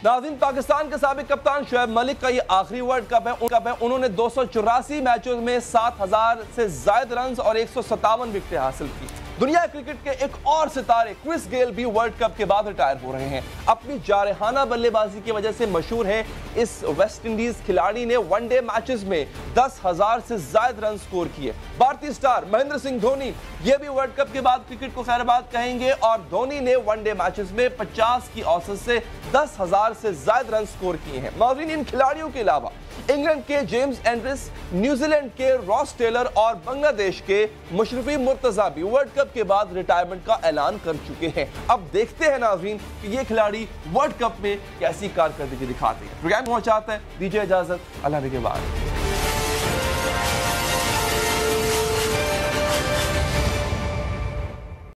नाज़रीन, पाकिस्तान के साबिक कप्तान शोएब मलिक का ये आखिरी वर्ल्ड कप है। उन्होंने 284 मैचों में 7,000 से ज्यादा रन और 157 विकेटें हासिल की। दुनिया क्रिकेट के एक और सितारे क्रिस गेल भी वर्ल्ड कप के बाद रिटायर हो रहे हैं। अपनी जारहाना बल्लेबाजी की वजह से मशहूर है। इस वेस्ट इंडीज खिलाड़ी ने वनडे मैचेस में 10,000 से ज्यादा रन स्कोर किए। भारतीय स्टार महेंद्र सिंह धोनी ये भी वर्ल्ड कप के बाद क्रिकेट को खैरबाद कहेंगे और धोनी ने वनडे मैचेस में 50 की औसत से 10,000 से ज्यादा रन स्कोर किए हैं। नाज़रीन, इन खिलाड़ियों के अलावा इंग्लैंड के जेम्स एंड्रिस, न्यूजीलैंड के रॉस टेलर और बांग्लादेश के मुशर्रफी मुर्तजा भी वर्ल्ड कप के बाद रिटायरमेंट का ऐलान कर चुके हैं। अब देखते हैं नाज़रीन कि ये खिलाड़ी वर्ल्ड कप में कैसी कारकर्दगी दिखाते हैं। प्रोग्राम पहुंचाता है, दीजिए इजाजत, अल्लाह के बाद।